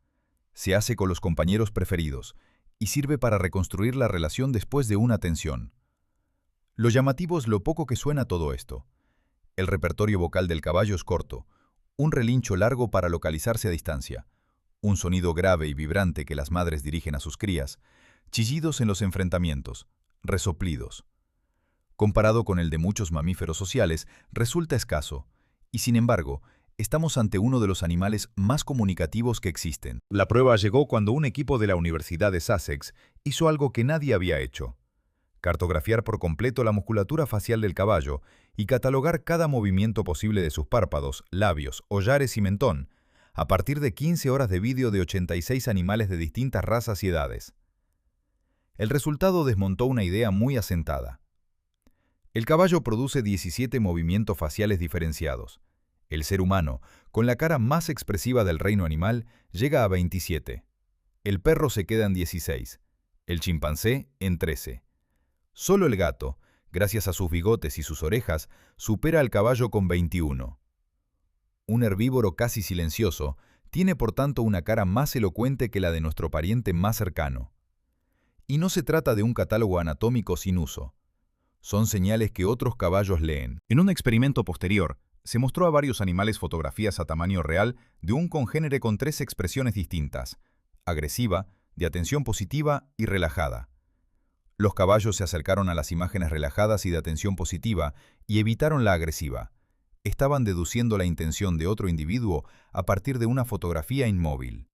Se hace con los compañeros preferidos y sirve para reconstruir la relación después de una tensión. Lo llamativo es lo poco que suena todo esto. El repertorio vocal del caballo es corto, un relincho largo para localizarse a distancia, un sonido grave y vibrante que las madres dirigen a sus crías, chillidos en los enfrentamientos, resoplidos. Comparado con el de muchos mamíferos sociales, resulta escaso, y sin embargo, estamos ante uno de los animales más comunicativos que existen. La prueba llegó cuando un equipo de la Universidad de Sussex hizo algo que nadie había hecho: cartografiar por completo la musculatura facial del caballo y catalogar cada movimiento posible de sus párpados, labios, hollares y mentón, a partir de 15 horas de vídeo de 86 animales de distintas razas y edades. El resultado desmontó una idea muy asentada. El caballo produce 17 movimientos faciales diferenciados. El ser humano, con la cara más expresiva del reino animal, llega a 27. El perro se queda en 16. El chimpancé en 13. Solo el gato, gracias a sus bigotes y sus orejas, supera al caballo con 21. Un herbívoro casi silencioso tiene por tanto una cara más elocuente que la de nuestro pariente más cercano. Y no se trata de un catálogo anatómico sin uso. Son señales que otros caballos leen. En un experimento posterior, se mostró a varios animales fotografías a tamaño real de un congénere con 3 expresiones distintas: agresiva, de atención positiva y relajada. Los caballos se acercaron a las imágenes relajadas y de atención positiva y evitaron la agresiva. Estaban deduciendo la intención de otro individuo a partir de una fotografía inmóvil.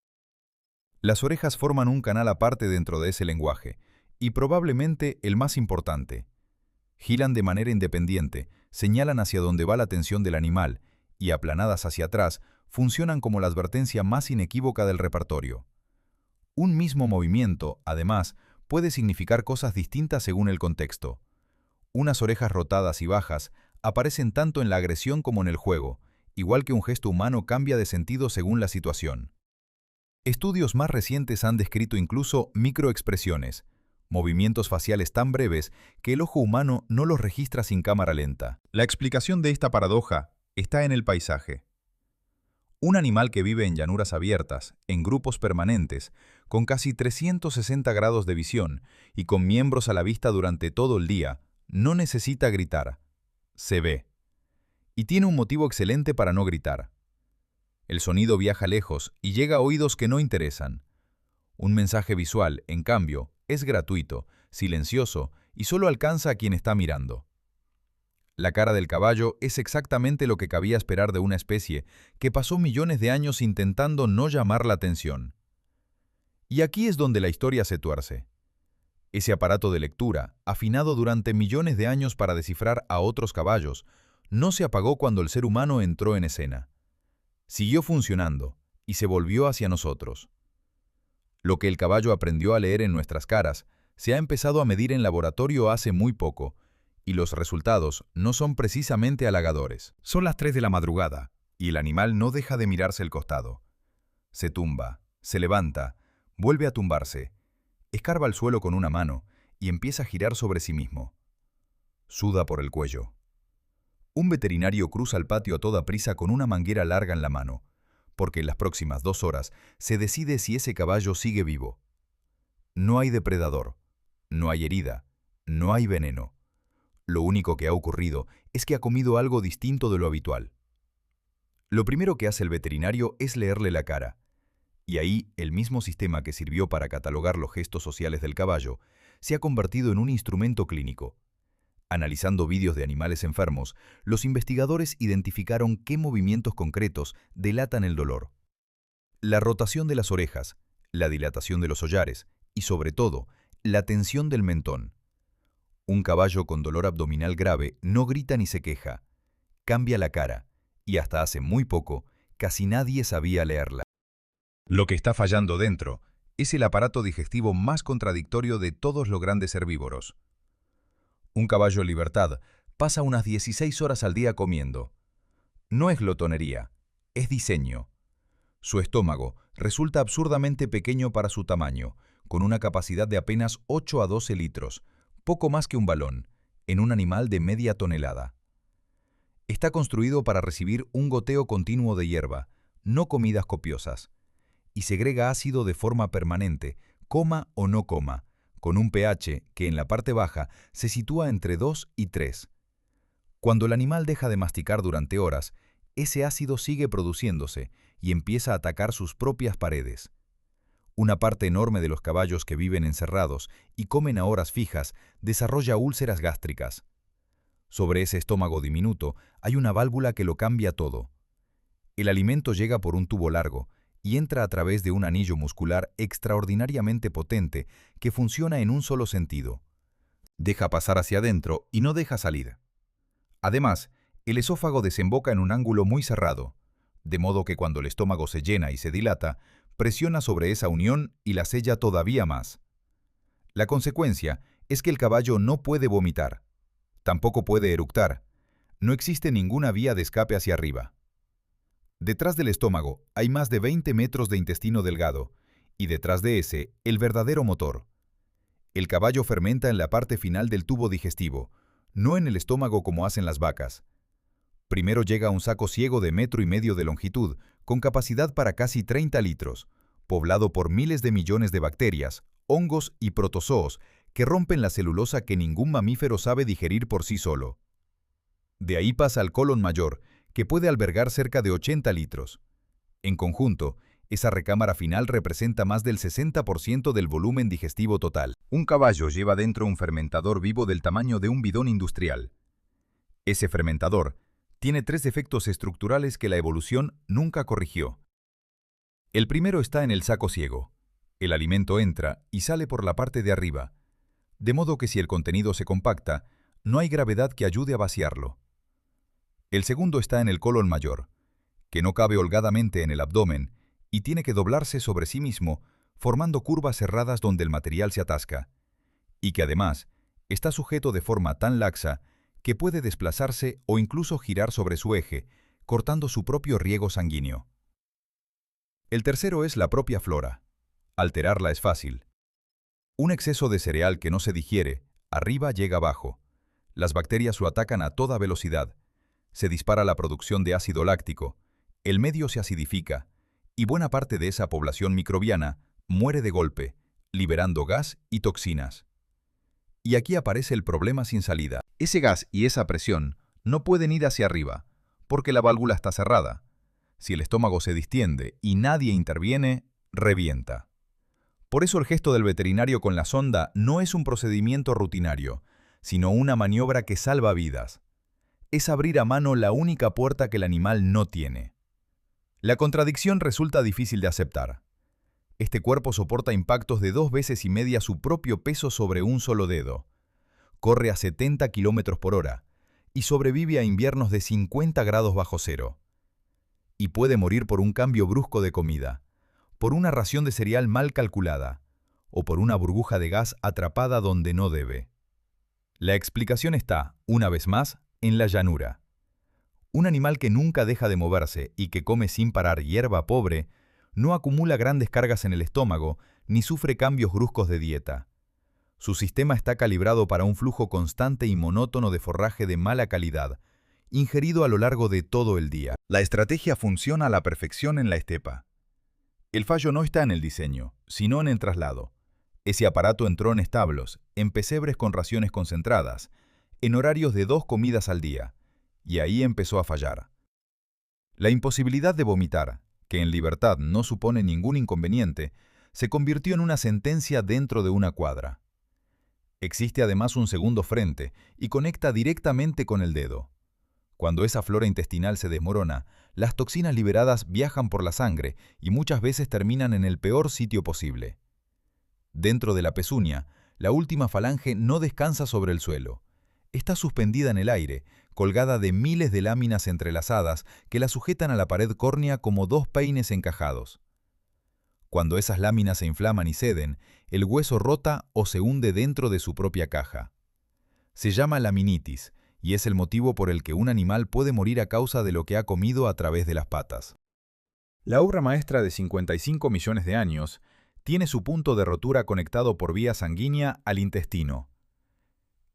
Las orejas forman un canal aparte dentro de ese lenguaje, y probablemente el más importante. Giran de manera independiente, señalan hacia dónde va la atención del animal, y aplanadas hacia atrás, funcionan como la advertencia más inequívoca del repertorio. Un mismo movimiento, además, puede significar cosas distintas según el contexto. Unas orejas rotadas y bajas aparecen tanto en la agresión como en el juego, igual que un gesto humano cambia de sentido según la situación. Estudios más recientes han descrito incluso microexpresiones, movimientos faciales tan breves que el ojo humano no los registra sin cámara lenta. La explicación de esta paradoja está en el paisaje. Un animal que vive en llanuras abiertas, en grupos permanentes, con casi 360 grados de visión y con miembros a la vista durante todo el día, no necesita gritar. Se ve. Y tiene un motivo excelente para no gritar. El sonido viaja lejos y llega a oídos que no interesan. Un mensaje visual, en cambio, es gratuito, silencioso y solo alcanza a quien está mirando. La cara del caballo es exactamente lo que cabía esperar de una especie que pasó millones de años intentando no llamar la atención. Y aquí es donde la historia se tuerce. Ese aparato de lectura, afinado durante millones de años para descifrar a otros caballos, no se apagó cuando el ser humano entró en escena. Siguió funcionando y se volvió hacia nosotros. Lo que el caballo aprendió a leer en nuestras caras se ha empezado a medir en laboratorio hace muy poco, y los resultados no son precisamente halagadores. Son las 3 de la madrugada, y el animal no deja de mirarse el costado. Se tumba, se levanta, vuelve a tumbarse, escarba el suelo con una mano y empieza a girar sobre sí mismo. Suda por el cuello. Un veterinario cruza el patio a toda prisa con una manguera larga en la mano, porque en las próximas 2 horas se decide si ese caballo sigue vivo. No hay depredador, no hay herida, no hay veneno. Lo único que ha ocurrido es que ha comido algo distinto de lo habitual. Lo primero que hace el veterinario es leerle la cara, y ahí el mismo sistema que sirvió para catalogar los gestos sociales del caballo se ha convertido en un instrumento clínico. Analizando vídeos de animales enfermos, los investigadores identificaron qué movimientos concretos delatan el dolor. La rotación de las orejas, la dilatación de los hollares y, sobre todo, la tensión del mentón. Un caballo con dolor abdominal grave no grita ni se queja, cambia la cara, y hasta hace muy poco, casi nadie sabía leerla. Lo que está fallando dentro Es el aparato digestivo más contradictorio de todos los grandes herbívoros. Un caballo en libertad pasa unas 16 horas al día comiendo. No es glotonería, es diseño. Su estómago resulta absurdamente pequeño para su tamaño, con una capacidad de apenas 8 a 12 litros, poco más que un balón, en un animal de media tonelada. Está construido para recibir un goteo continuo de hierba, no comidas copiosas, y segrega ácido de forma permanente, coma o no coma, con un pH que en la parte baja se sitúa entre 2 y 3. Cuando el animal deja de masticar durante horas, ese ácido sigue produciéndose y empieza a atacar sus propias paredes. Una parte enorme de los caballos que viven encerrados y comen a horas fijas desarrolla úlceras gástricas. Sobre ese estómago diminuto hay una válvula que lo cambia todo. El alimento llega por un tubo largo y entra a través de un anillo muscular extraordinariamente potente que funciona en un solo sentido. Deja pasar hacia adentro y no deja salir. Además, el esófago desemboca en un ángulo muy cerrado, de modo que cuando el estómago se llena y se dilata, presiona sobre esa unión y la sella todavía más. La consecuencia es que el caballo no puede vomitar, tampoco puede eructar, no existe ninguna vía de escape hacia arriba. Detrás del estómago hay más de 20 metros de intestino delgado, y detrás de ese, el verdadero motor. El caballo fermenta en la parte final del tubo digestivo, no en el estómago como hacen las vacas. Primero llega a un saco ciego de 1,5 metros de longitud, con capacidad para casi 30 litros, poblado por miles de millones de bacterias, hongos y protozoos que rompen la celulosa que ningún mamífero sabe digerir por sí solo. De ahí pasa al colon mayor, que puede albergar cerca de 80 litros. En conjunto, esa recámara final representa más del 60% del volumen digestivo total. Un caballo lleva dentro un fermentador vivo del tamaño de un bidón industrial. Ese fermentador tiene 3 defectos estructurales que la evolución nunca corrigió. El primero está en el saco ciego. El alimento entra y sale por la parte de arriba, de modo que si el contenido se compacta, no hay gravedad que ayude a vaciarlo. El segundo está en el colon mayor, que no cabe holgadamente en el abdomen y tiene que doblarse sobre sí mismo, formando curvas cerradas donde el material se atasca, y que además está sujeto de forma tan laxa que puede desplazarse o incluso girar sobre su eje, cortando su propio riego sanguíneo. El tercero es la propia flora. Alterarla es fácil. Un exceso de cereal que no se digiere, arriba llega abajo. Las bacterias lo atacan a toda velocidad. Se dispara la producción de ácido láctico, el medio se acidifica, y buena parte de esa población microbiana muere de golpe, liberando gas y toxinas. Y aquí aparece el problema sin salida. Ese gas y esa presión no pueden ir hacia arriba, porque la válvula está cerrada. Si el estómago se distiende y nadie interviene, revienta. Por eso el gesto del veterinario con la sonda no es un procedimiento rutinario, sino una maniobra que salva vidas. Es abrir a mano la única puerta que el animal no tiene. La contradicción resulta difícil de aceptar. Este cuerpo soporta impactos de 2,5 veces su propio peso sobre un solo dedo. Corre a 70 km por hora y sobrevive a inviernos de 50 grados bajo cero. Y puede morir por un cambio brusco de comida, por una ración de cereal mal calculada o por una burbuja de gas atrapada donde no debe. La explicación está, una vez más, en la llanura. Un animal que nunca deja de moverse y que come sin parar hierba pobre, no acumula grandes cargas en el estómago ni sufre cambios bruscos de dieta. Su sistema está calibrado para un flujo constante y monótono de forraje de mala calidad, ingerido a lo largo de todo el día. La estrategia funciona a la perfección en la estepa. El fallo no está en el diseño, sino en el traslado. Ese aparato entró en establos, en pesebres con raciones concentradas, en horarios de 2 comidas al día, y ahí empezó a fallar. La imposibilidad de vomitar, que en libertad no supone ningún inconveniente, se convirtió en una sentencia dentro de una cuadra. Existe además un segundo frente y conecta directamente con el dedo. Cuando esa flora intestinal se desmorona, las toxinas liberadas viajan por la sangre y muchas veces terminan en el peor sitio posible. Dentro de la pezuña, la última falange no descansa sobre el suelo. Está suspendida en el aire, colgada de miles de láminas entrelazadas que la sujetan a la pared córnea como 2 peines encajados. Cuando esas láminas se inflaman y ceden, el hueso rota o se hunde dentro de su propia caja. Se llama laminitis, y es el motivo por el que un animal puede morir a causa de lo que ha comido a través de las patas. La obra maestra de 55 millones de años tiene su punto de rotura conectado por vía sanguínea al intestino.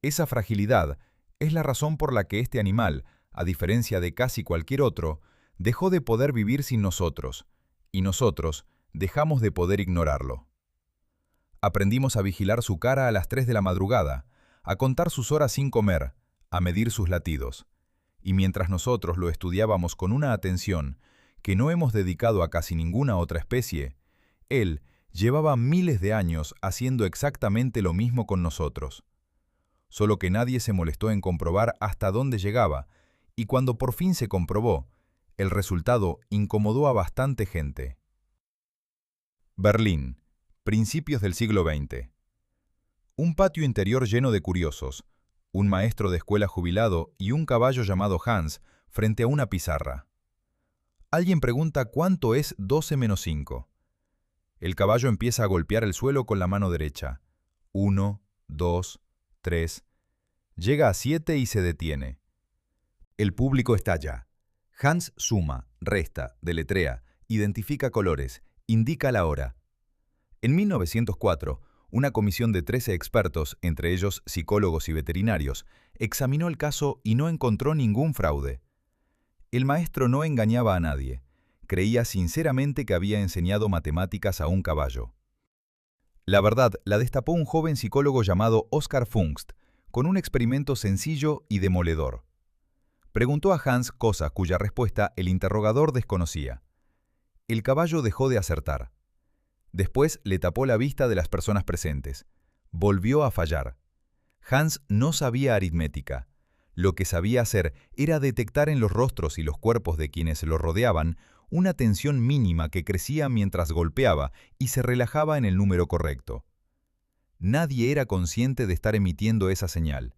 Esa fragilidad es la razón por la que este animal, a diferencia de casi cualquier otro, dejó de poder vivir sin nosotros, y nosotros dejamos de poder ignorarlo. Aprendimos a vigilar su cara a las 3 de la madrugada, a contar sus horas sin comer, a medir sus latidos. Y mientras nosotros lo estudiábamos con una atención que no hemos dedicado a casi ninguna otra especie, él llevaba miles de años haciendo exactamente lo mismo con nosotros. Solo que nadie se molestó en comprobar hasta dónde llegaba, y cuando por fin se comprobó, el resultado incomodó a bastante gente. Berlín, principios del siglo XX. Un patio interior lleno de curiosos, un maestro de escuela jubilado y un caballo llamado Hans frente a una pizarra. Alguien pregunta cuánto es 12 menos 5. El caballo empieza a golpear el suelo con la mano derecha. 1, 2, 3. Llega a 7 y se detiene. El público estalla. Hans suma, resta, deletrea, identifica colores, indica la hora. En 1904, una comisión de 13 expertos, entre ellos psicólogos y veterinarios, examinó el caso y no encontró ningún fraude. El maestro no engañaba a nadie. Creía sinceramente que había enseñado matemáticas a un caballo. La verdad la destapó un joven psicólogo llamado Oskar Pfungst, con un experimento sencillo y demoledor. Preguntó a Hans cosas cuya respuesta el interrogador desconocía. El caballo dejó de acertar. Después le tapó la vista de las personas presentes. Volvió a fallar. Hans no sabía aritmética. Lo que sabía hacer era detectar en los rostros y los cuerpos de quienes lo rodeaban una tensión mínima que crecía mientras golpeaba y se relajaba en el número correcto. Nadie era consciente de estar emitiendo esa señal.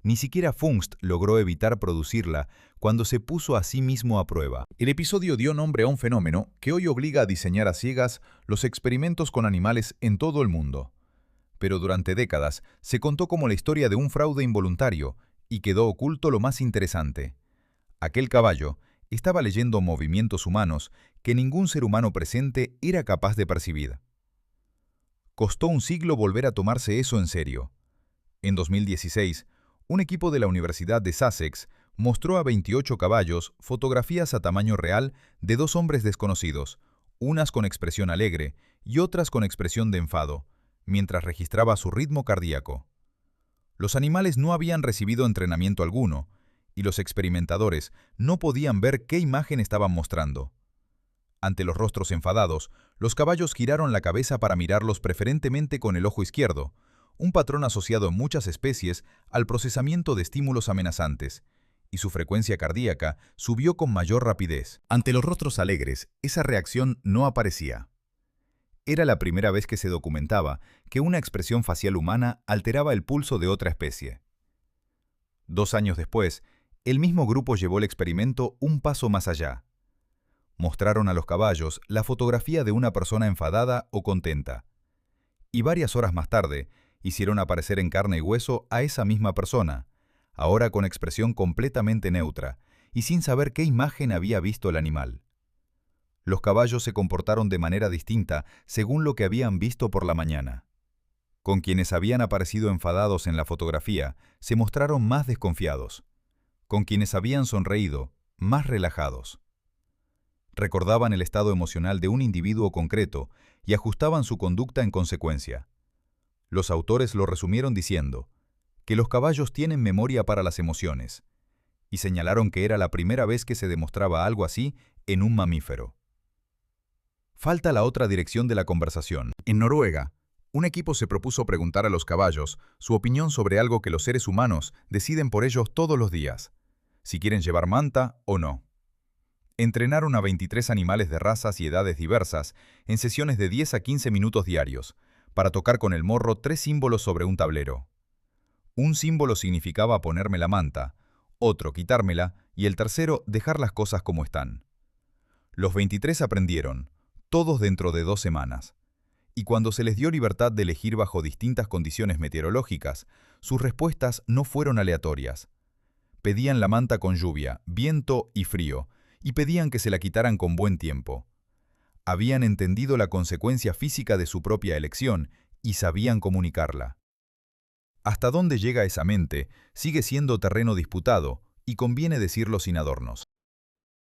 Ni siquiera Pfungst logró evitar producirla cuando se puso a sí mismo a prueba. El episodio dio nombre a un fenómeno que hoy obliga a diseñar a ciegas los experimentos con animales en todo el mundo. Pero durante décadas se contó como la historia de un fraude involuntario y quedó oculto lo más interesante. Aquel caballo estaba leyendo movimientos humanos que ningún ser humano presente era capaz de percibir. Costó un siglo volver a tomarse eso en serio. En 2016, un equipo de la Universidad de Sussex mostró a 28 caballos fotografías a tamaño real de dos hombres desconocidos, unas con expresión alegre y otras con expresión de enfado, mientras registraba su ritmo cardíaco. Los animales no habían recibido entrenamiento alguno, y los experimentadores no podían ver qué imagen estaban mostrando. Ante los rostros enfadados, los caballos giraron la cabeza para mirarlos preferentemente con el ojo izquierdo, un patrón asociado en muchas especies al procesamiento de estímulos amenazantes, y su frecuencia cardíaca subió con mayor rapidez. Ante los rostros alegres, esa reacción no aparecía. Era la primera vez que se documentaba que una expresión facial humana alteraba el pulso de otra especie. 2 años después, el mismo grupo llevó el experimento un paso más allá. Mostraron a los caballos la fotografía de una persona enfadada o contenta. Y varias horas más tarde, hicieron aparecer en carne y hueso a esa misma persona, ahora con expresión completamente neutra, y sin saber qué imagen había visto el animal. Los caballos se comportaron de manera distinta según lo que habían visto por la mañana. Con quienes habían aparecido enfadados en la fotografía, se mostraron más desconfiados. Con quienes habían sonreído, más relajados. Recordaban el estado emocional de un individuo concreto y ajustaban su conducta en consecuencia. Los autores lo resumieron diciendo que los caballos tienen memoria para las emociones, y señalaron que era la primera vez que se demostraba algo así en un mamífero. Falta la otra dirección de la conversación. En Noruega, un equipo se propuso preguntar a los caballos su opinión sobre algo que los seres humanos deciden por ellos todos los días, si quieren llevar manta o no. Entrenaron a 23 animales de razas y edades diversas en sesiones de 10 a 15 minutos diarios, para tocar con el morro 3 símbolos sobre un tablero. Un símbolo significaba ponerme la manta, otro quitármela y el tercero dejar las cosas como están. Los 23 aprendieron, todos dentro de 2 semanas. Y cuando se les dio libertad de elegir bajo distintas condiciones meteorológicas, sus respuestas no fueron aleatorias. Pedían la manta con lluvia, viento y frío, y pedían que se la quitaran con buen tiempo. Habían entendido la consecuencia física de su propia elección y sabían comunicarla. Hasta dónde llega esa mente sigue siendo terreno disputado, y conviene decirlo sin adornos.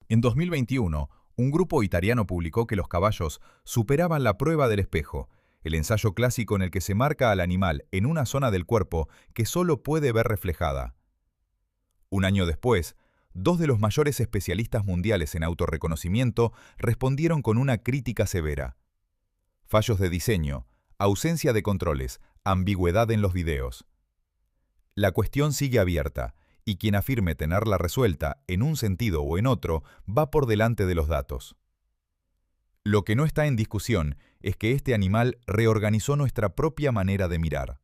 En 2021, un grupo italiano publicó que los caballos superaban la prueba del espejo, el ensayo clásico en el que se marca al animal en una zona del cuerpo que solo puede ver reflejada. Un año después, 2 de los mayores especialistas mundiales en autorreconocimiento respondieron con una crítica severa. Fallos de diseño, ausencia de controles, ambigüedad en los videos. La cuestión sigue abierta, y quien afirme tenerla resuelta en un sentido o en otro va por delante de los datos. Lo que no está en discusión es que este animal reorganizó nuestra propia manera de mirar.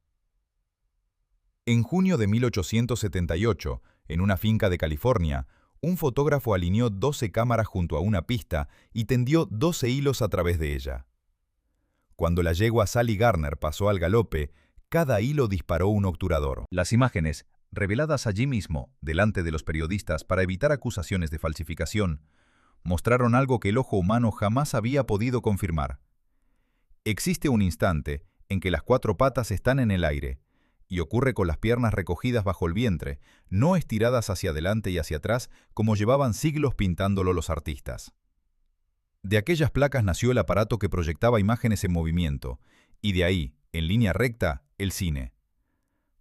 En junio de 1878, en una finca de California, un fotógrafo alineó 12 cámaras junto a una pista y tendió 12 hilos a través de ella. Cuando la yegua Sally Garner pasó al galope, cada hilo disparó un obturador. Las imágenes, reveladas allí mismo, delante de los periodistas para evitar acusaciones de falsificación, mostraron algo que el ojo humano jamás había podido confirmar. Existe un instante en que las 4 patas están en el aire, y ocurre con las piernas recogidas bajo el vientre, no estiradas hacia adelante y hacia atrás como llevaban siglos pintándolo los artistas. De aquellas placas nació el aparato que proyectaba imágenes en movimiento, y de ahí, en línea recta, el cine.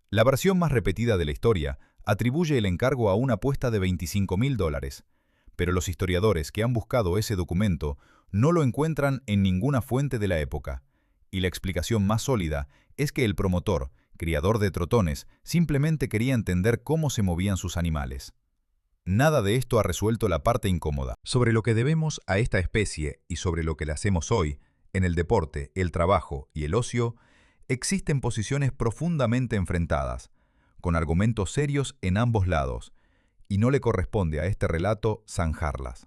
La versión más repetida de la historia atribuye el encargo a una apuesta de $25.000, pero los historiadores que han buscado ese documento no lo encuentran en ninguna fuente de la época, y la explicación más sólida es que el promotor, criador de trotones, simplemente quería entender cómo se movían sus animales. Nada de esto ha resuelto la parte incómoda. Sobre lo que debemos a esta especie y sobre lo que le hacemos hoy, en el deporte, el trabajo y el ocio, existen posiciones profundamente enfrentadas, con argumentos serios en ambos lados, y no le corresponde a este relato zanjarlas.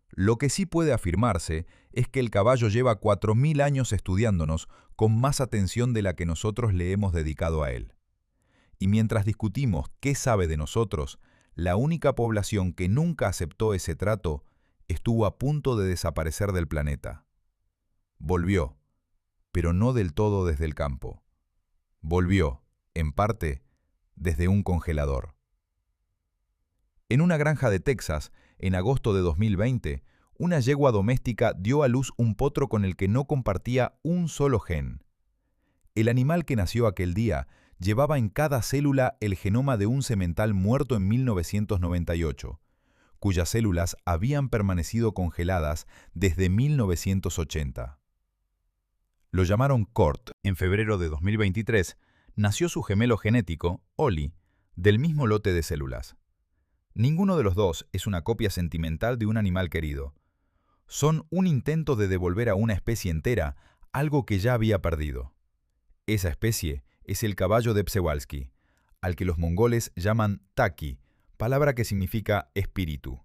Lo que sí puede afirmarse es que el caballo lleva 4.000 años estudiándonos con más atención de la que nosotros le hemos dedicado a él. Y mientras discutimos qué sabe de nosotros, la única población que nunca aceptó ese trato estuvo a punto de desaparecer del planeta. Volvió, pero no del todo desde el campo. Volvió, en parte, desde un congelador. En una granja de Texas, en agosto de 2020, una yegua doméstica dio a luz un potro con el que no compartía un solo gen. El animal que nació aquel día llevaba en cada célula el genoma de un semental muerto en 1998, cuyas células habían permanecido congeladas desde 1980. Lo llamaron Cort. En febrero de 2023 nació su gemelo genético, Oli, del mismo lote de células. Ninguno de los dos es una copia sentimental de un animal querido. Son un intento de devolver a una especie entera algo que ya había perdido. Esa especie es el caballo de Przewalski, al que los mongoles llaman taki, palabra que significa espíritu.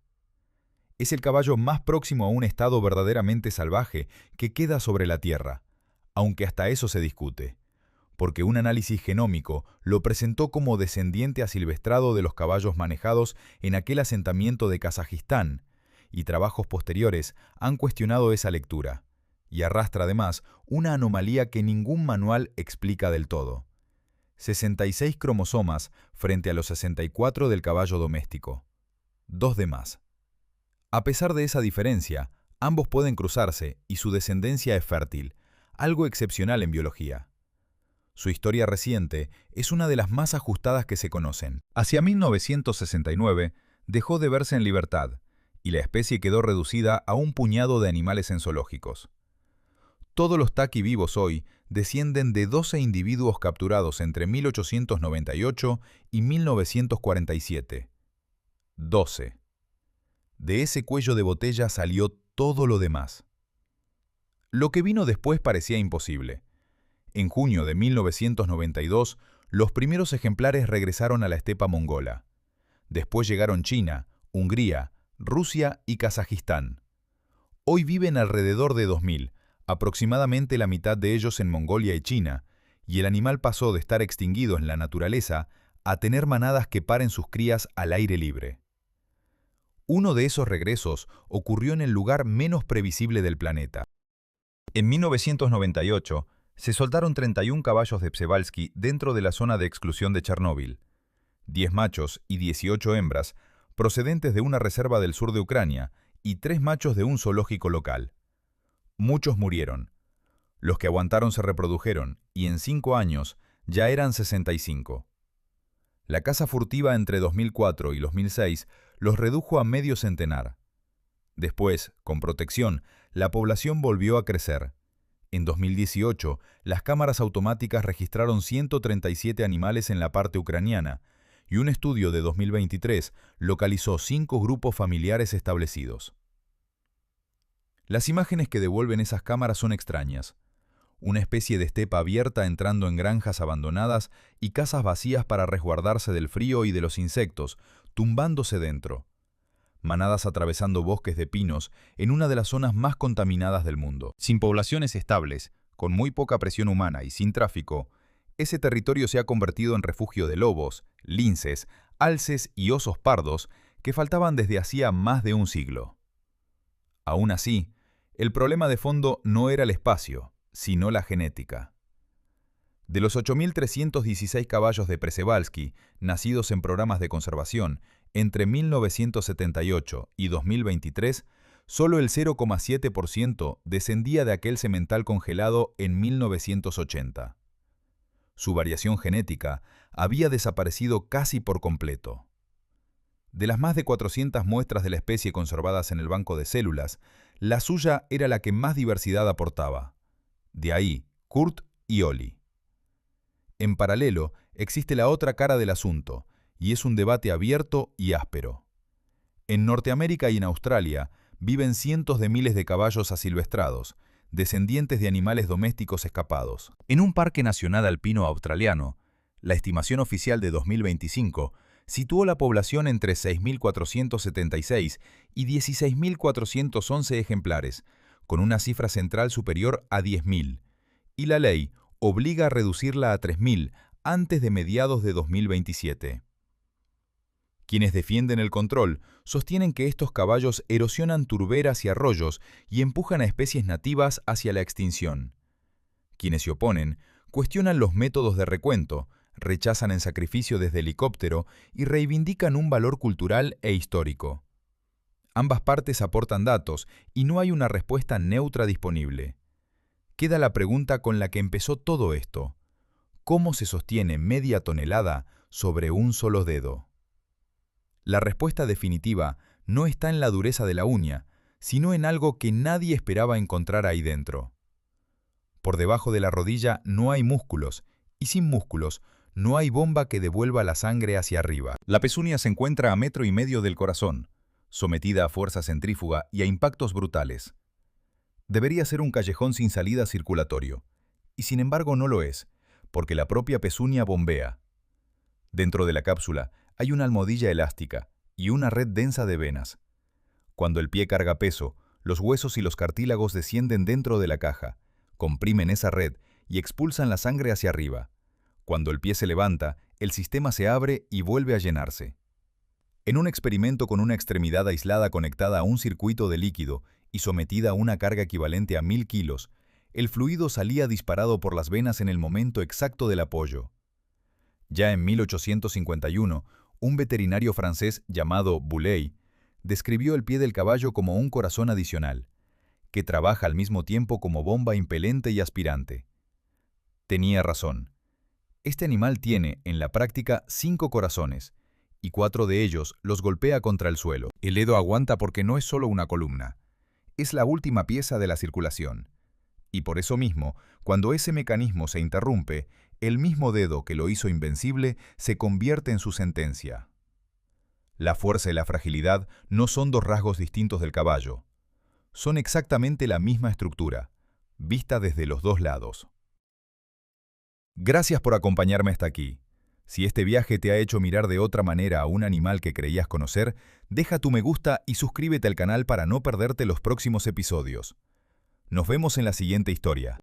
Es el caballo más próximo a un estado verdaderamente salvaje que queda sobre la tierra, aunque hasta eso se discute, porque un análisis genómico lo presentó como descendiente asilvestrado de los caballos manejados en aquel asentamiento de Kazajistán, y trabajos posteriores han cuestionado esa lectura, y arrastra además una anomalía que ningún manual explica del todo. 66 cromosomas frente a los 64 del caballo doméstico. 2 de más. A pesar de esa diferencia, ambos pueden cruzarse y su descendencia es fértil, algo excepcional en biología. Su historia reciente es una de las más ajustadas que se conocen. Hacia 1969 dejó de verse en libertad y la especie quedó reducida a un puñado de animales en zoológicos. Todos los taki vivos hoy descienden de 12 individuos capturados entre 1898 y 1947. 12. De ese cuello de botella salió todo lo demás. Lo que vino después parecía imposible. En junio de 1992, los primeros ejemplares regresaron a la estepa mongola. Después llegaron China, Hungría, Rusia y Kazajistán. Hoy viven alrededor de 2000, aproximadamente la mitad de ellos en Mongolia y China, y el animal pasó de estar extinguido en la naturaleza a tener manadas que paren sus crías al aire libre. Uno de esos regresos ocurrió en el lugar menos previsible del planeta. En 1998, se soltaron 31 caballos de Przewalski dentro de la zona de exclusión de Chernóbil. 10 machos y 18 hembras, procedentes de una reserva del sur de Ucrania, y 3 machos de un zoológico local. Muchos murieron. Los que aguantaron se reprodujeron, y en 5 años ya eran 65. La caza furtiva entre 2004 y 2006 los redujo a medio centenar. Después, con protección, la población volvió a crecer. En 2018, las cámaras automáticas registraron 137 animales en la parte ucraniana, y un estudio de 2023 localizó 5 grupos familiares establecidos. Las imágenes que devuelven esas cámaras son extrañas. Una especie de estepa abierta entrando en granjas abandonadas y casas vacías para resguardarse del frío y de los insectos, tumbándose dentro. Manadas atravesando bosques de pinos en una de las zonas más contaminadas del mundo. Sin poblaciones estables, con muy poca presión humana y sin tráfico, ese territorio se ha convertido en refugio de lobos, linces, alces y osos pardos que faltaban desde hacía más de un siglo. Aún así, el problema de fondo no era el espacio, sino la genética. De los 8.316 caballos de Przewalski, nacidos en programas de conservación, entre 1978 y 2023, solo el 0,7% descendía de aquel semental congelado en 1980. Su variación genética había desaparecido casi por completo. De las más de 400 muestras de la especie conservadas en el banco de células, la suya era la que más diversidad aportaba. De ahí, Kurt y Oli. En paralelo, existe la otra cara del asunto, y es un debate abierto y áspero. En Norteamérica y en Australia viven cientos de miles de caballos asilvestrados, descendientes de animales domésticos escapados. En un parque nacional alpino australiano, la estimación oficial de 2025 situó la población entre 6.476 y 16.411 ejemplares, con una cifra central superior a 10.000, y la ley obliga a reducirla a 3.000 antes de mediados de 2027. Quienes defienden el control sostienen que estos caballos erosionan turberas y arroyos y empujan a especies nativas hacia la extinción. Quienes se oponen cuestionan los métodos de recuento, rechazan el sacrificio desde helicóptero y reivindican un valor cultural e histórico. Ambas partes aportan datos y no hay una respuesta neutra disponible. Queda la pregunta con la que empezó todo esto. ¿Cómo se sostiene media tonelada sobre un solo dedo? La respuesta definitiva no está en la dureza de la uña, sino en algo que nadie esperaba encontrar ahí dentro. Por debajo de la rodilla no hay músculos, y sin músculos no hay bomba que devuelva la sangre hacia arriba. La pezuña se encuentra a 1,5 metros del corazón, sometida a fuerza centrífuga y a impactos brutales. Debería ser un callejón sin salida circulatorio, y sin embargo no lo es, porque la propia pezuña bombea. Dentro de la cápsula hay una almohadilla elástica y una red densa de venas. Cuando el pie carga peso, los huesos y los cartílagos descienden dentro de la caja, comprimen esa red y expulsan la sangre hacia arriba. Cuando el pie se levanta, el sistema se abre y vuelve a llenarse. En un experimento con una extremidad aislada conectada a un circuito de líquido y sometida a una carga equivalente a 1.000 kilos, el fluido salía disparado por las venas en el momento exacto del apoyo. Ya en 1851, un veterinario francés llamado Bouley describió el pie del caballo como un corazón adicional, que trabaja al mismo tiempo como bomba impelente y aspirante. Tenía razón. Este animal tiene, en la práctica, 5 corazones, y 4 de ellos los golpea contra el suelo. El dedo aguanta porque no es solo una columna, es la última pieza de la circulación. Y por eso mismo, cuando ese mecanismo se interrumpe, el mismo dedo que lo hizo invencible se convierte en su sentencia. La fuerza y la fragilidad no son 2 rasgos distintos del caballo. Son exactamente la misma estructura, vista desde los 2 lados. Gracias por acompañarme hasta aquí. Si este viaje te ha hecho mirar de otra manera a un animal que creías conocer, deja tu me gusta y suscríbete al canal para no perderte los próximos episodios. Nos vemos en la siguiente historia.